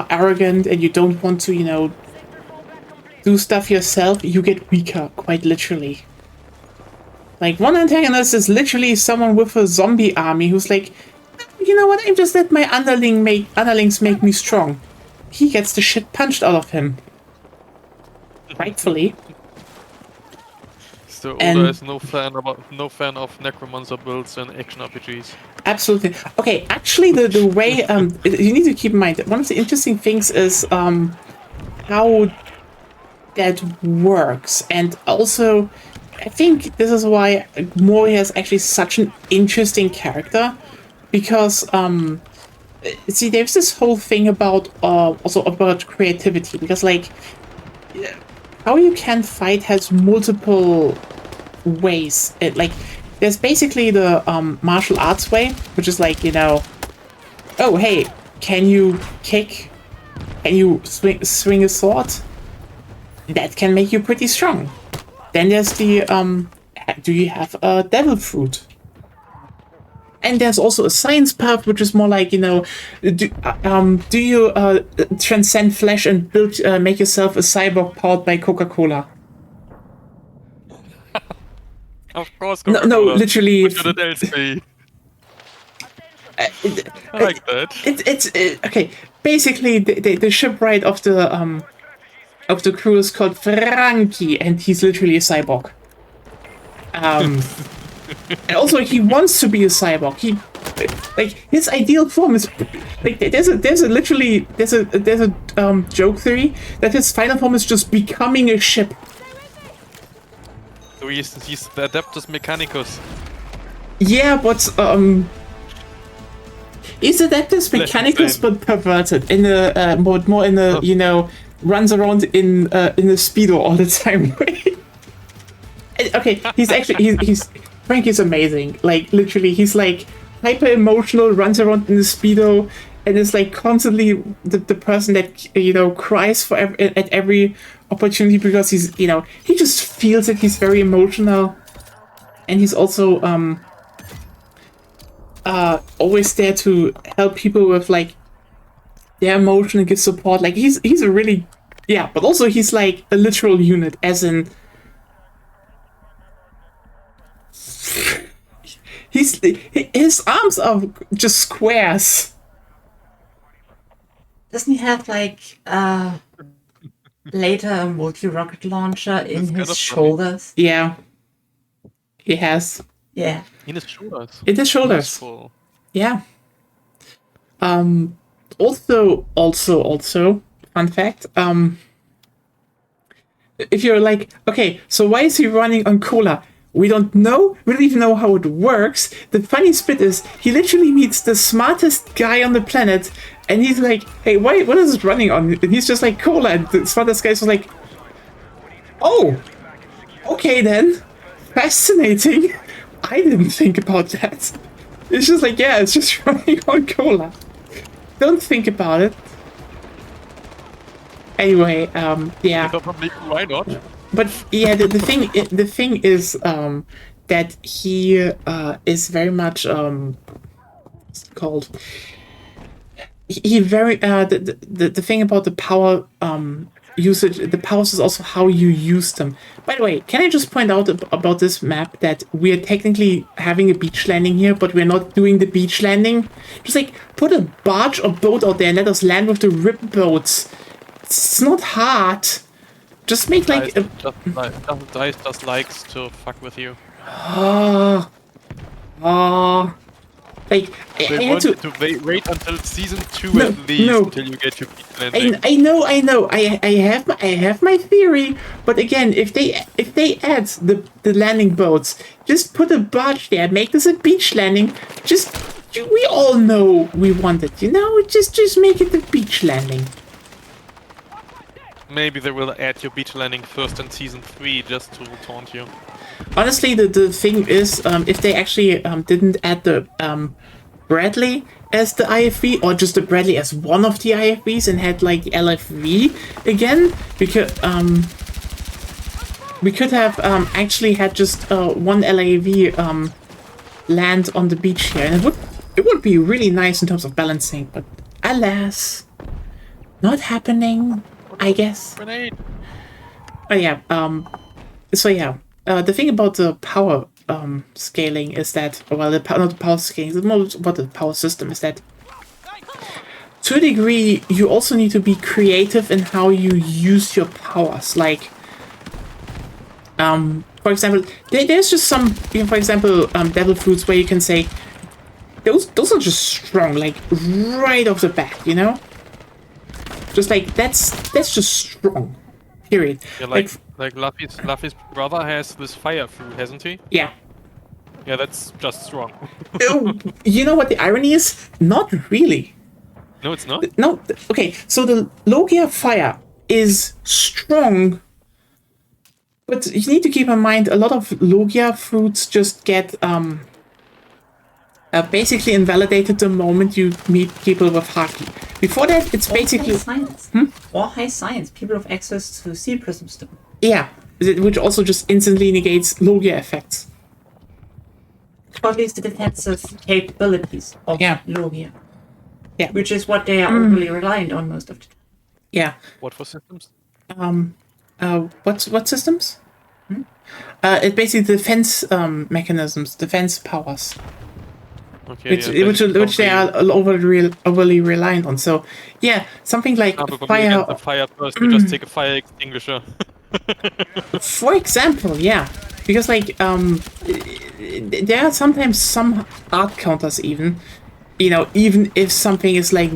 Speaker 1: arrogant and you don't want to, you know, do stuff yourself, you get weaker, quite literally. Like one antagonist is literally someone with a zombie army who's like, you know what, I'm just let my underlings make me strong. He gets the shit punched out of him. Rightfully.
Speaker 4: Mr. Oda
Speaker 1: And-
Speaker 4: is no fan of necromancer builds and action RPGs.
Speaker 1: Absolutely. Okay, actually, the way you need to keep in mind that one of the interesting things is how that works, and also I think this is why Mori is actually such an interesting character, because see, there's this whole thing about also about creativity, because like how you can fight has multiple ways. Like there's basically the martial arts way, which is like, you know, oh hey, can you kick? Can you swing a sword? That can make you pretty strong. Then there's the do you have a devil fruit? And there's also a science path, which is more like, you know, do you transcend flesh and build make yourself a cyborg powered by Coca-Cola?
Speaker 4: Of course,
Speaker 1: No,
Speaker 4: Coca-Cola.
Speaker 1: literally.
Speaker 4: What should it else be? I like that.
Speaker 1: It's okay. Basically, the shipwright of the crew is called Frankie, and he's literally a cyborg. And also he wants to be a cyborg. He like his ideal form is like there's a joke theory that his final form is just becoming a ship.
Speaker 4: So he's the Adeptus Mechanicus.
Speaker 1: Yeah, but he's Adeptus Mechanicus but perverted in a more in a, you know, runs around in a speedo all the time way. Okay, he's actually he's Frankie's amazing. Like literally, he's like hyper emotional, runs around in a speedo, and is like constantly the person that, you know, cries for at every opportunity, because he's, you know, he just feels it. He's very emotional, and he's also always there to help people with like their emotion and give support. Like he's a really, yeah, but also he's like a literal unit, as in his arms are just squares.
Speaker 2: Doesn't he have like later a multi-rocket launcher in
Speaker 4: That's kind
Speaker 2: his
Speaker 4: of funny.
Speaker 2: shoulders?
Speaker 1: Yeah, he has
Speaker 2: Yeah.
Speaker 4: In his shoulders.
Speaker 1: in his shoulders.
Speaker 4: Useful.
Speaker 1: Yeah. Also, fun fact. If you're like, okay, so why is he running on cola? We don't know. We don't even know how it works. The funny bit is, he literally meets the smartest guy on the planet, and he's like, "Hey, what is it running on?" And he's just like, "Cola." And the smartest guy's just like, "Oh, okay then, fascinating. I didn't think about that." It's just like, yeah, it's just running on cola. Don't think about it. Anyway, yeah.
Speaker 4: Probably, why not?
Speaker 1: But yeah, the thing is that he is very much what's it called? He very the thing about the power usage, the powers is also how you use them. By the way, can I just point out about this map that we are technically having a beach landing here, but we're not doing the beach landing? Just like put a barge or boat out there and let us land with the rip boats. It's not hard. Just make like a
Speaker 4: Dice just likes to fuck with you.
Speaker 1: like I
Speaker 4: They
Speaker 1: had
Speaker 4: want
Speaker 1: to.
Speaker 4: to wait until season 2
Speaker 1: No,
Speaker 4: at least
Speaker 1: no.
Speaker 4: until you get your beat landing.
Speaker 1: I know. I have my theory, but again, if they add the landing boats, just put a barge there, make this a beach landing. Just we all know we want it, you know. Just make it a beach landing.
Speaker 4: Maybe they will add your beach landing first in season 3 just to taunt you.
Speaker 1: Honestly, the thing is, if they actually didn't add the Bradley as the IFV, or just the Bradley as one of the IFVs, and had like LFV again, because we could have actually had just one LAV land on the beach here, and it would be really nice in terms of balancing. But alas, not happening, I guess.
Speaker 4: Grenade!
Speaker 1: Oh yeah. So yeah. The thing about the power scaling is that, well, not the power scaling, it's more about the power system, is that to a degree you also need to be creative in how you use your powers. Like, for example, there's just some, for example, devil fruits where you can say those are just strong, like right off the bat, you know. Just like that's just strong. Period.
Speaker 4: Yeah, like Luffy's brother has this fire fruit, hasn't he?
Speaker 1: Yeah.
Speaker 4: Yeah, that's just strong.
Speaker 1: Oh, you know what the irony is? Not really.
Speaker 4: No, it's not.
Speaker 1: No. Okay, so the Logia fire is strong, but you need to keep in mind a lot of Logia fruits just get basically invalidated the moment you meet people with Haki. Before that, it's basically
Speaker 2: science. Or high science. People have access to sea prism stone.
Speaker 1: yeah, which also just instantly negates Logia effects.
Speaker 2: Or at least the defensive capabilities of
Speaker 1: Yeah.
Speaker 2: Logia.
Speaker 1: Yeah.
Speaker 2: Which is what they are overly reliant on most of the time.
Speaker 1: Yeah.
Speaker 4: What for systems?
Speaker 1: What systems? It basically defense mechanisms, defense powers,
Speaker 4: Okay,
Speaker 1: which they are overly reliant on. So yeah, something like fire.
Speaker 4: The fire first, we just take a fire extinguisher.
Speaker 1: For example, yeah, because like there are sometimes some art counters even, you know, even if something is like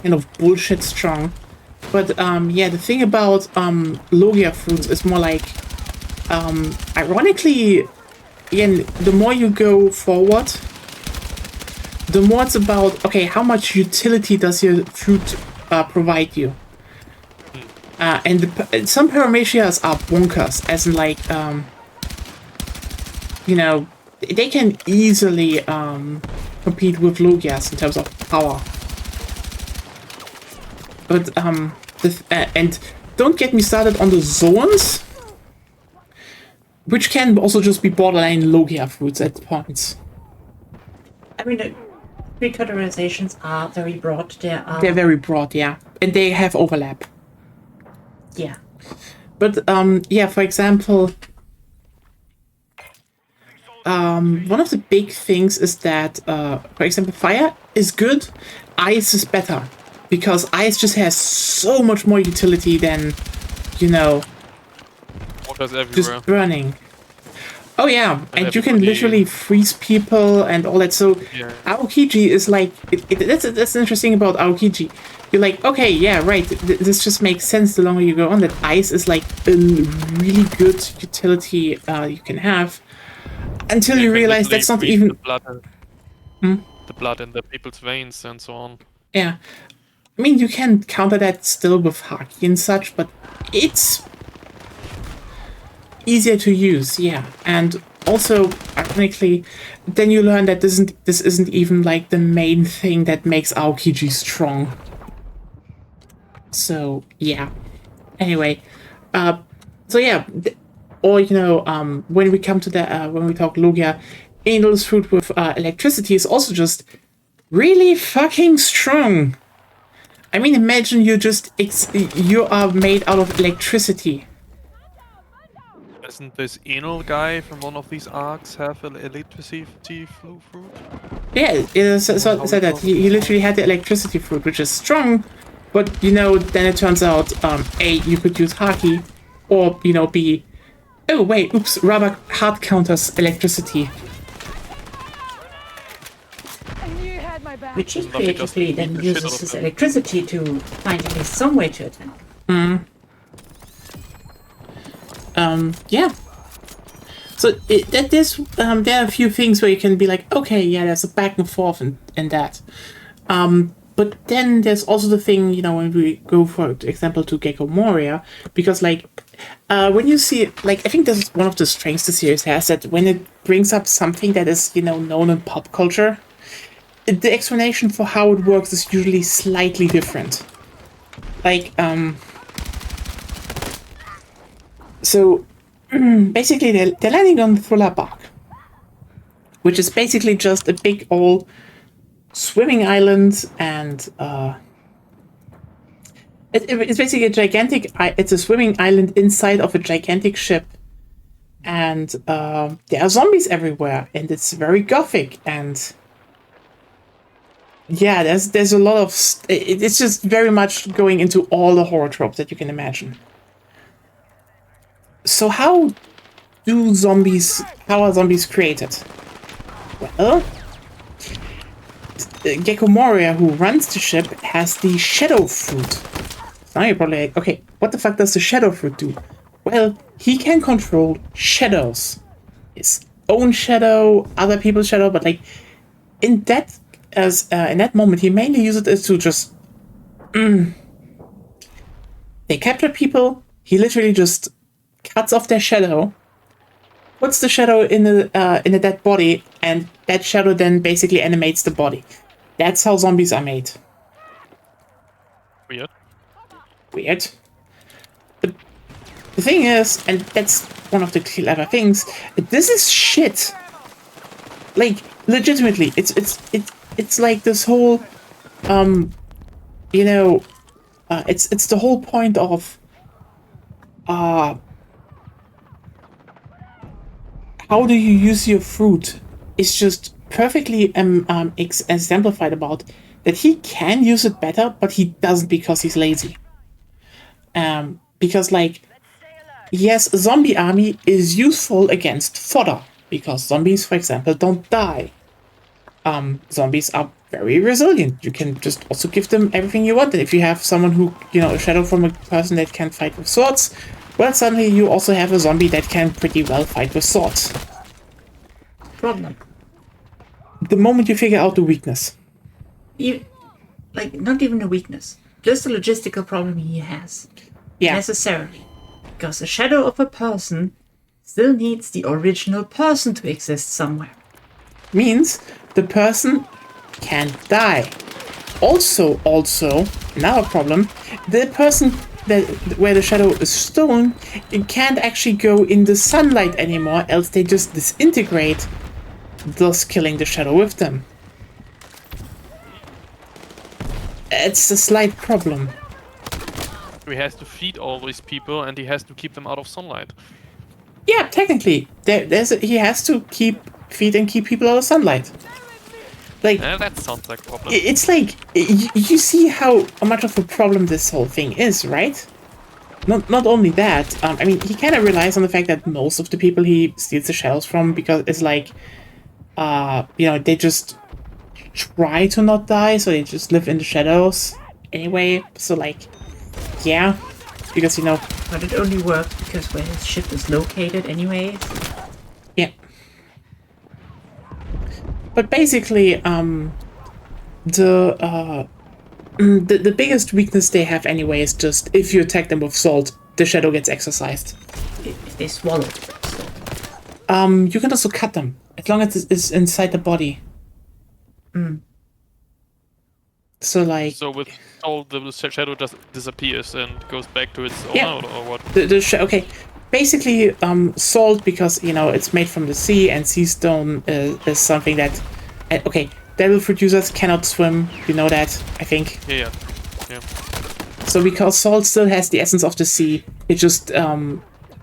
Speaker 1: kind of bullshit strong. But yeah, the thing about Logia fruits is more like ironically, again, the more you go forward, the more it's about okay, how much utility does your fruit provide you? And some Paramecias are bonkers, as in like, you know, they can easily compete with Logias in terms of power. But and don't get me started on the zones, which can also just be borderline Logia fruits at points.
Speaker 2: I mean, the pre-categorizations are very broad.
Speaker 1: They're very broad, yeah, and they have overlap.
Speaker 2: Yeah.
Speaker 1: But yeah, for example, one of the big things is that, for example, fire is good, ice is better, because ice just has so much more utility than, you know,
Speaker 4: Water's everywhere.
Speaker 1: just burning. Oh yeah, and you can
Speaker 4: everybody-
Speaker 1: literally freeze people and all that. So
Speaker 4: Yeah.
Speaker 1: Aokiji is like that's interesting about Aokiji. You're like, okay, yeah, right. This just makes sense the longer you go on. That ice is like a really good utility you can have until you
Speaker 4: can
Speaker 1: realize
Speaker 4: literally
Speaker 1: that's not
Speaker 4: freeze
Speaker 1: even.
Speaker 4: the blood in the people's veins and so on.
Speaker 1: Yeah, I mean you can counter that still with Haki and such, but it's easier to use, yeah. And also, ironically, then you learn that this isn't even like the main thing that makes Aokiji strong. So yeah. Anyway, so yeah, or you know, when we come to the when we talk Logia, Angel's fruit with electricity is also just really fucking strong. I mean, imagine you you are made out of electricity.
Speaker 4: Doesn't this Enel guy from one of these arcs have an electricity fruit?
Speaker 1: Yeah, so that he literally had the electricity fruit, which is strong, but you know, then it turns out A, you could use Haki, or you know, B, oh wait, oops, rubber hard counters electricity.
Speaker 2: Which he
Speaker 4: Luffy just
Speaker 2: creatively
Speaker 4: beat
Speaker 2: then
Speaker 4: the shit
Speaker 2: uses
Speaker 4: out of
Speaker 2: his
Speaker 4: them.
Speaker 2: electricity to find at least some way to attack.
Speaker 1: Yeah. So there are a few things where you can be like, okay, yeah, there's a back and forth and that. But then there's also the thing, you know, when we go, for example, to Gecko Moria, because like when you see, like, I think this is one of the strengths the series has, that when it brings up something that is, you know, known in pop culture, the explanation for how it works is usually slightly different. Like, so basically they're landing on Thriller Bark, which is basically just a big old swimming island, and it's basically a gigantic. It's a swimming island inside of a gigantic ship, and there are zombies everywhere, and it's very gothic, and yeah, there's a lot of it's just very much going into all the horror tropes that you can imagine. So how do zombies, how are zombies created? Well, Gecko Moria, who runs the ship, has the shadow fruit. So now you're probably like, okay, what the fuck does the shadow fruit do? Well, he can control shadows. His own shadow, other people's shadow, but like in that moment, he mainly uses it to just they capture people. He literally just cuts off their shadow, puts the shadow in a dead body, and that shadow then basically animates the body. That's how zombies are made.
Speaker 4: Weird.
Speaker 1: Weird. The thing is, and that's one of the clever things, this is shit. Like, legitimately, it's like this whole, it's the whole point of, how do you use your fruit? It's just perfectly exemplified about that he can use it better, but he doesn't because he's lazy. Because like, yes, a zombie army is useful against fodder because zombies, for example, don't die. Zombies are very resilient. You can just also give them everything you want. And if you have someone who, a shadow from a person that can fight with swords, well, suddenly you also have a zombie that can pretty well fight with swords.
Speaker 2: Problem.
Speaker 1: The moment you figure out the weakness.
Speaker 2: Not even a weakness. Just a logistical problem he has.
Speaker 1: Yeah.
Speaker 2: Necessarily. Because the shadow of a person still needs the original person to exist somewhere.
Speaker 1: Means the person can't die. Also, another problem, the person where the shadow is stolen, it can't actually go in the sunlight anymore, else they just disintegrate, thus killing the shadow with them. It's a slight problem.
Speaker 4: He has to feed all these people and he has to keep them out of sunlight.
Speaker 1: Yeah, technically, he has to feed and keep people out of sunlight. Like,
Speaker 4: that sounds like a problem.
Speaker 1: it's like, you see how much of a problem this whole thing is, right? Not only that, he kind of relies on the fact that most of the people he steals the shells from, because it's like, they just try to not die, so they just live in the shadows anyway. So like, yeah, because
Speaker 2: But it only works because where his ship is located anyways.
Speaker 1: yeah. But basically, the biggest weakness they have anyway is just if you attack them with salt, the shadow gets exorcised.
Speaker 2: If they swallow it.
Speaker 1: You can also cut them as long as it's inside the body. So like.
Speaker 4: So with all the shadow just disappears and goes back to its
Speaker 1: Yeah.
Speaker 4: owner, or what?
Speaker 1: Okay. Basically, salt, because, it's made from the sea, and sea stone is something that... okay, devil fruit users cannot swim, you know that, I think.
Speaker 4: Yeah.
Speaker 1: So because salt still has the essence of the sea, it just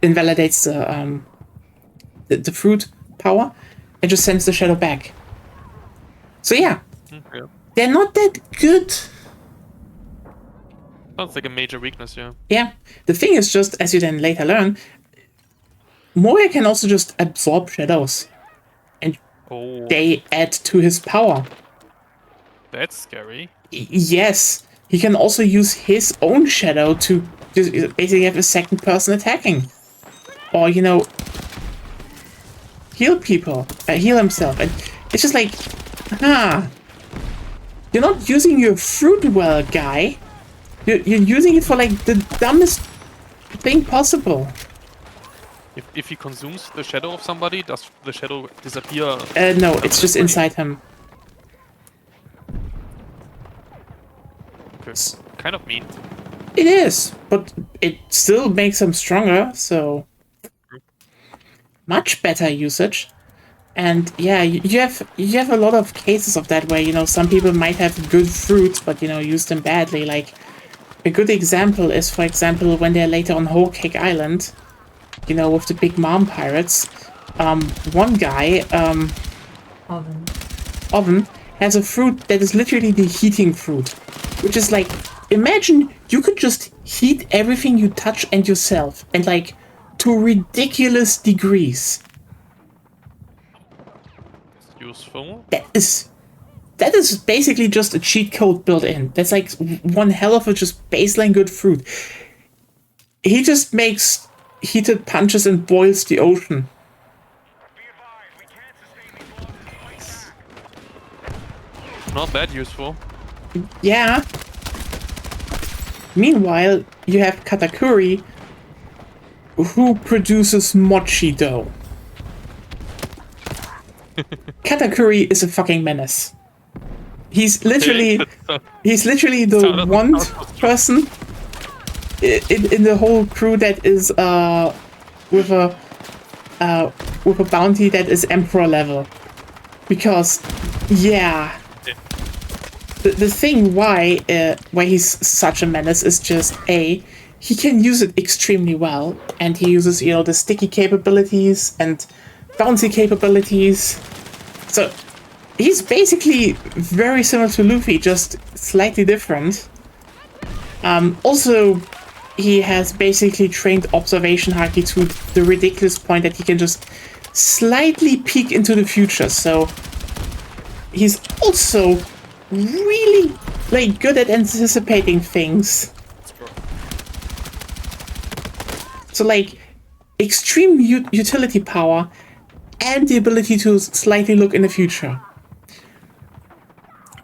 Speaker 1: invalidates the fruit power, and just sends the shadow back. So yeah,
Speaker 4: Okay.
Speaker 1: they're not that good.
Speaker 4: Sounds like a major weakness, yeah.
Speaker 1: Yeah, the thing is just, as you then later learn, Moria can also just absorb shadows, and
Speaker 4: Oh,
Speaker 1: they add to his power.
Speaker 4: that's scary.
Speaker 1: Yes, he can also use his own shadow to just basically have a second person attacking. Or, heal people, heal himself. And it's just like, you're not using your fruit well, guy. You're using it for, like, the dumbest thing possible.
Speaker 4: If he consumes the shadow of somebody, does the shadow disappear?
Speaker 1: No, it's just inside him.
Speaker 4: Okay. Kind of mean.
Speaker 1: It is, but it still makes him stronger, so... Much better usage. And yeah, you have a lot of cases of that where, some people might have good fruits, but, use them badly. Like, a good example is, for example, when they're later on Whole Cake Island, with the big mom pirates. One guy, Oven, has a fruit that is literally the heating fruit. Which is like, imagine you could just heat everything you touch and yourself. And like, to ridiculous degrees.
Speaker 4: It's useful.
Speaker 1: That is basically just a cheat code built in. That's like one hell of a just baseline good fruit. He just makes heated punches and boils the ocean.
Speaker 3: Be advised, we can't sustain these losses.
Speaker 4: Not that useful.
Speaker 1: Yeah. Meanwhile, you have Katakuri, who produces mochi dough. Katakuri is a fucking menace. He's literally the one person in the whole crew that is with a bounty that is emperor level. Because yeah. The thing why he's such a menace is just he can use it extremely well, and he uses the sticky capabilities and bouncy capabilities. So he's basically very similar to Luffy, just slightly different. Also, he has basically trained observation haki to the ridiculous point that he can just slightly peek into the future. So he's also really like good at anticipating things. So like extreme utility power and the ability to slightly look in the future.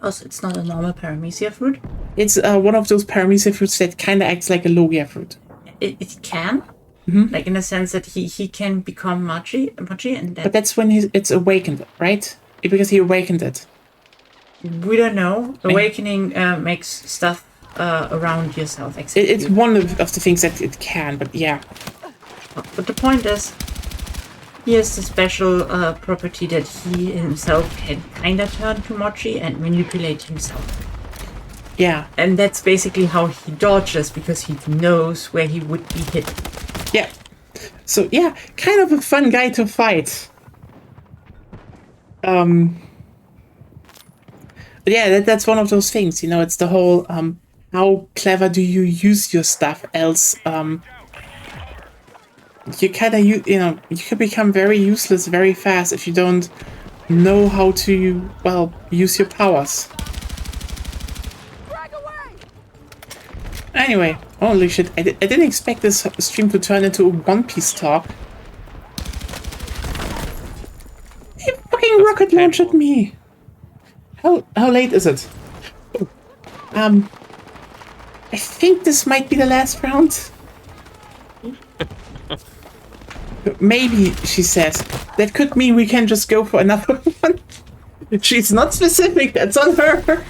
Speaker 2: Also, it's not a normal paramecia fruit.
Speaker 1: It's one of those paramecia fruits that kind of acts like a Logia fruit.
Speaker 2: It can, like in the sense that he can become mochi, and
Speaker 1: But
Speaker 2: that
Speaker 1: that's when it's awakened, right? Because he awakened it.
Speaker 2: we don't know. Awakening makes stuff around yourself.
Speaker 1: It's one of the things that it can, but yeah.
Speaker 2: But the point is, he has the special property that he himself can kind of turn to mochi and manipulate himself.
Speaker 1: Yeah.
Speaker 2: And that's basically how he dodges, because he knows where he would be hit.
Speaker 1: Yeah. So yeah, kind of a fun guy to fight. But yeah, that's one of those things, it's the whole how clever do you use your stuff, else you kind of you could become very useless very fast if you don't know how to use your powers. Anyway, holy shit, I didn't expect this stream to turn into a One Piece talk. He fucking rocket launched at me. How late is it? I think this might be the last round. Maybe, she says. That could mean we can just go for another one. She's not specific, that's on her.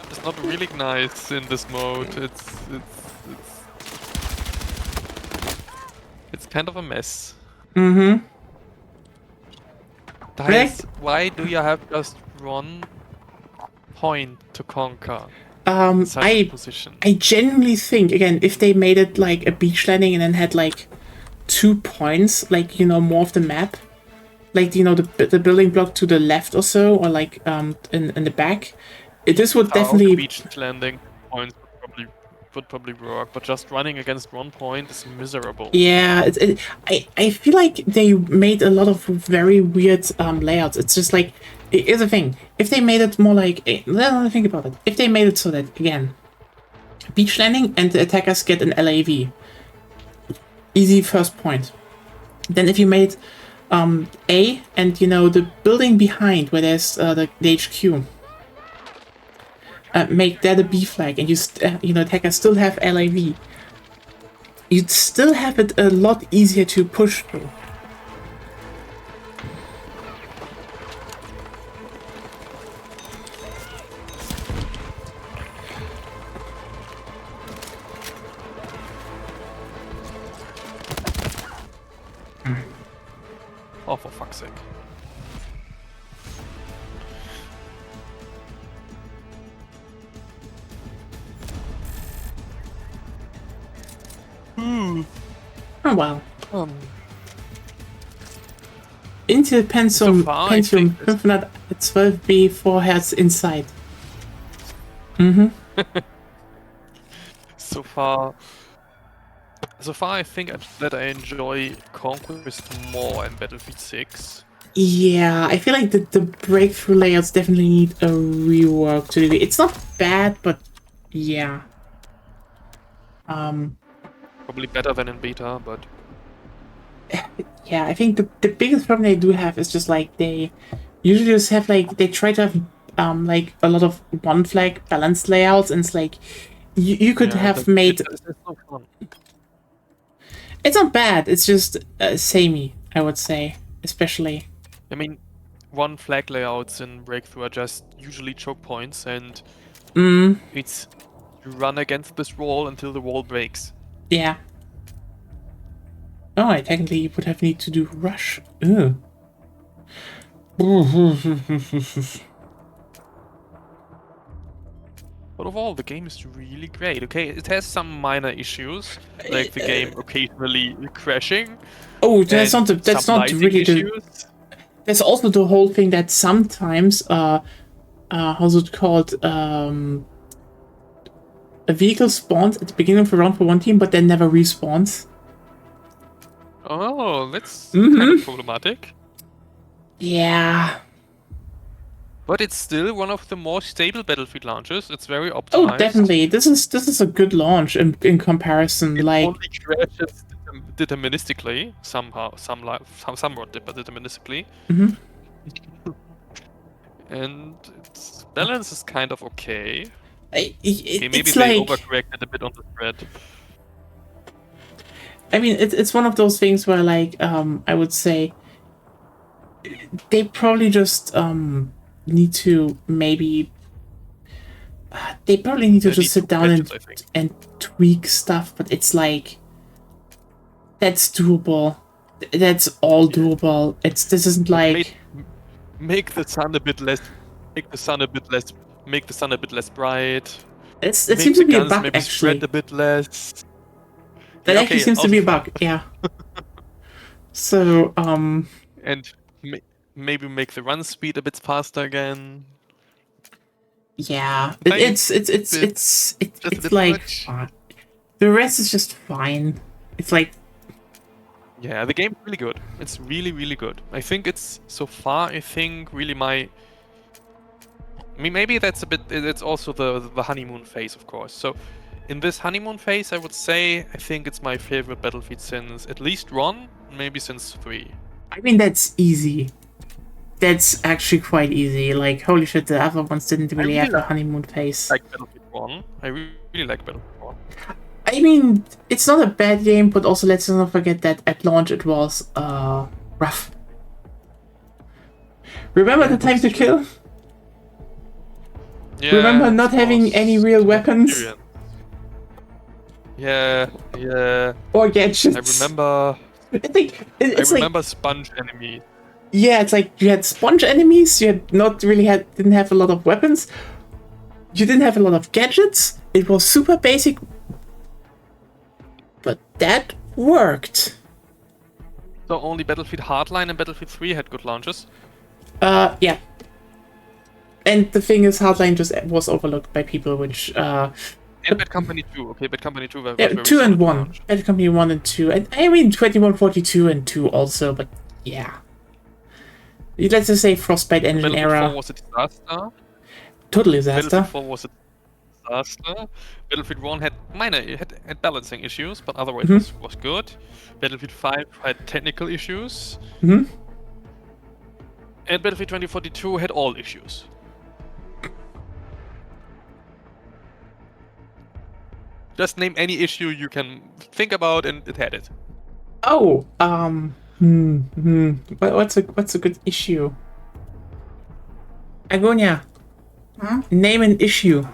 Speaker 4: It's not really nice in this mode. It's kind of a mess.
Speaker 1: Mm-hmm.
Speaker 4: Guys, why do you have just 1 point to conquer? Such a position.
Speaker 1: I genuinely think, again, if they made it like a beach landing and then had like 2 points, like, more of the map, like, the building block to the left or so, or like in the back, this would definitely...
Speaker 4: Beach landing points would probably work, but just running against 1 point is miserable.
Speaker 1: Yeah, I feel like they made a lot of very weird layouts. It's just like, here's the thing, if they made it more like, let me think about it. If they made it so that, again, beach landing and the attackers get an LAV, easy first point. Then if you made A and, the building behind where there's the HQ, make that a B flag, and attackers still have LAV, you'd still have it a lot easier to push through.
Speaker 4: Oh, for fuck's sake.
Speaker 1: Oh wow. Intel Pentium
Speaker 4: far, I
Speaker 1: Pentium
Speaker 4: think
Speaker 1: 512B 4 Hertz inside. Mm-hmm.
Speaker 4: So far, So far, I think that I enjoy Conquest more in Battlefield 6.
Speaker 1: Yeah, I feel like the breakthrough layouts definitely need a rework to the. It's not bad, but yeah.
Speaker 4: Probably better than in beta, but
Speaker 1: Yeah, I think the biggest problem they do have is just like they usually just have like they try to have like a lot of one flag balanced layouts, and it's like you could
Speaker 4: yeah,
Speaker 1: have made.
Speaker 4: it's no fun.
Speaker 1: It's not bad. It's just samey, I would say, especially.
Speaker 4: I mean, one flag layouts in Breakthrough are just usually choke points, and it's you run against this wall until the wall breaks.
Speaker 1: Yeah. Oh, I technically would have need to do rush. Ugh.
Speaker 4: But overall, the game is really great. Okay, it has some minor issues, like the game occasionally crashing.
Speaker 1: Oh, that's
Speaker 4: and
Speaker 1: not
Speaker 4: some lighting
Speaker 1: really the.
Speaker 4: issues.
Speaker 1: There's also the whole thing that sometimes how's it called, a vehicle spawns at the beginning of a round for one team, but then never respawns.
Speaker 4: Oh, that's kind of problematic.
Speaker 1: Yeah.
Speaker 4: But it's still one of the more stable Battlefield launches. It's very optimized.
Speaker 1: Oh, definitely. This is a good launch in comparison.
Speaker 4: It
Speaker 1: Like,
Speaker 4: only crashes deterministically, somehow, somewhat deterministically. And its balance is kind of okay. Okay, maybe
Speaker 1: it's
Speaker 4: they
Speaker 1: like,
Speaker 4: overcorrected a bit on the thread.
Speaker 1: I mean, it's one of those things where, like, I would say they probably just need to maybe they probably need to
Speaker 4: They
Speaker 1: just
Speaker 4: need
Speaker 1: sit
Speaker 4: two
Speaker 1: down
Speaker 4: patches, I think.
Speaker 1: and tweak stuff. But it's like that's doable. That's all doable. This isn't like
Speaker 4: Make the sun a bit less. Make the sun a bit less. Make the sun a bit less bright.
Speaker 1: it
Speaker 4: Make
Speaker 1: seems to
Speaker 4: the
Speaker 1: be a
Speaker 4: guns
Speaker 1: bug
Speaker 4: maybe
Speaker 1: actually.
Speaker 4: spread a bit less.
Speaker 1: That
Speaker 4: Yeah,
Speaker 1: actually
Speaker 4: okay,
Speaker 1: seems to be a
Speaker 4: also
Speaker 1: bug. Yeah. So
Speaker 4: And maybe make the run speed a bit faster again.
Speaker 1: yeah,
Speaker 4: Tiny
Speaker 1: it's
Speaker 4: just a bit
Speaker 1: like
Speaker 4: much.
Speaker 1: the rest is just fine. It's like
Speaker 4: Yeah, the game's really good. It's really, really good. I think it's so far. I think really my. I mean, maybe that's a bit. It's also the honeymoon phase, of course. So, in this honeymoon phase, I would say I think it's my favorite Battlefield since at least 1, maybe since 3.
Speaker 1: I mean, that's easy. That's actually quite easy. Like, holy shit, the other ones didn't really
Speaker 4: really
Speaker 1: have a
Speaker 4: like-
Speaker 1: honeymoon phase.
Speaker 4: Like Battlefield 1, I really like Battlefield 1.
Speaker 1: I mean, it's not a bad game, but also let's not forget that at launch it was rough. Remember the time to kill?
Speaker 4: Yeah,
Speaker 1: Remember not
Speaker 4: it
Speaker 1: having
Speaker 4: was
Speaker 1: any real
Speaker 4: an
Speaker 1: weapons?
Speaker 4: experience. Yeah.
Speaker 1: Or gadgets?
Speaker 4: I remember.
Speaker 1: I think it's
Speaker 4: I
Speaker 1: like
Speaker 4: remember sponge enemy.
Speaker 1: yeah, it's like you had sponge enemies. You had didn't have a lot of weapons. You didn't have a lot of gadgets. It was super basic, but that worked.
Speaker 4: So only Battlefield Hardline and Battlefield 3 had good launches.
Speaker 1: Yeah. And the thing is, Hardline just was overlooked by people, which
Speaker 4: And Bad Company 2. Okay, Bad Company 2 was
Speaker 1: yeah,
Speaker 4: very
Speaker 1: 2 and
Speaker 4: solid
Speaker 1: 1,
Speaker 4: launch.
Speaker 1: Bad Company 1 and 2, and I mean 2142 and 2 also, but yeah. Let's just say Frostbite Engine
Speaker 4: Battlefield 4
Speaker 1: era,
Speaker 4: was a disaster.
Speaker 1: totally disaster.
Speaker 4: Battlefield 4 was a disaster. Battlefield 1 had had balancing issues, but otherwise was good. Battlefield 5 had technical issues.
Speaker 1: Mhm.
Speaker 4: And Battlefield 2042 had all issues. Just name any issue you can think about, and it had it.
Speaker 1: Oh, what's a good issue? Agonia, name an issue.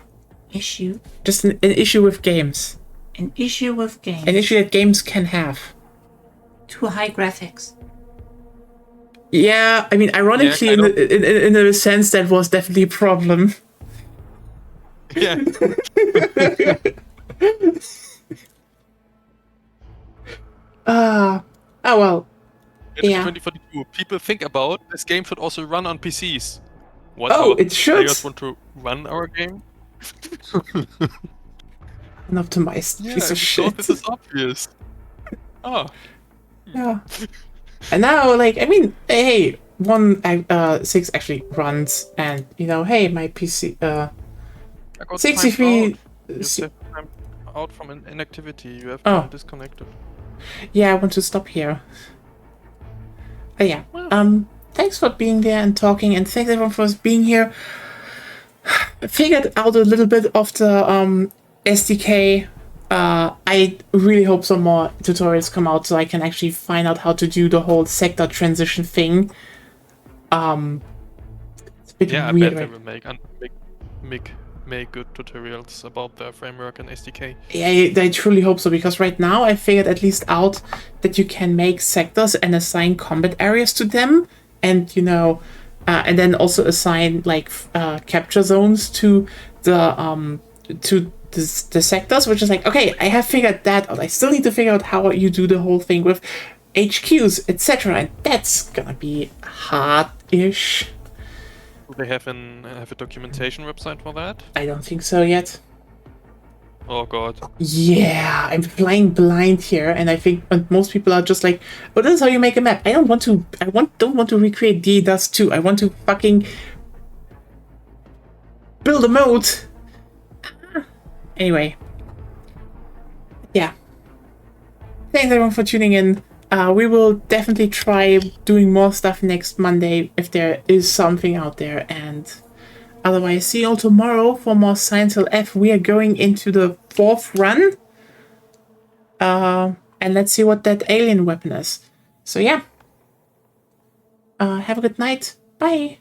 Speaker 2: Issue?
Speaker 1: Just an issue with games.
Speaker 2: An issue with games.
Speaker 1: An issue that games can have.
Speaker 2: Too high graphics.
Speaker 1: Yeah, I mean, ironically,
Speaker 4: kind
Speaker 1: in a sense, that was definitely a problem.
Speaker 4: Yeah.
Speaker 1: Oh well. Yeah.
Speaker 4: 2042. People think about this game should also run on PCs. What?
Speaker 1: Oh,
Speaker 4: our
Speaker 1: it should.
Speaker 4: Players want to run our game?
Speaker 1: An optimized
Speaker 4: Yeah,
Speaker 1: piece
Speaker 4: I
Speaker 1: of
Speaker 4: thought
Speaker 1: shit.
Speaker 4: this is obvious. Oh,
Speaker 1: Yeah. And now, like, I mean, hey, 1.6 actually runs, and you know, hey, my PC,
Speaker 4: I got
Speaker 1: 63.
Speaker 4: timed out. You said I'm out from inactivity. You have
Speaker 1: Oh.
Speaker 4: been disconnected.
Speaker 1: Yeah, I want to stop here. But yeah, thanks for being there and talking, and thanks everyone for being here. I figured out a little bit of the SDK. I really hope some more tutorials come out so I can actually find out how to do the whole sector transition thing. It's a bit
Speaker 4: Yeah, I
Speaker 1: weird,
Speaker 4: bet they
Speaker 1: right?
Speaker 4: will make good tutorials about their framework and SDK.
Speaker 1: Yeah, I truly hope so, because right now I figured at least out that you can make sectors and assign combat areas to them, and you know, and then also assign like capture zones to the sectors, which is like, okay, I have figured that out. I still need to figure out how you do the whole thing with HQs, etc., and that's gonna be hard-ish.
Speaker 4: Do they have a documentation website for that?
Speaker 1: I don't think so yet.
Speaker 4: Oh god.
Speaker 1: Yeah, I'm flying blind here, and I think most people are just like, "Oh, this is how you make a map." I don't want to. Don't want to recreate DDoS 2. I want to fucking build a moat. Anyway, yeah. Thanks everyone for tuning in. We will definitely try doing more stuff next Monday if there is something out there, and otherwise, see you all tomorrow for more Science LF. We are going into the 4th run. And let's see what that alien weapon is. So yeah. Have a good night. Bye.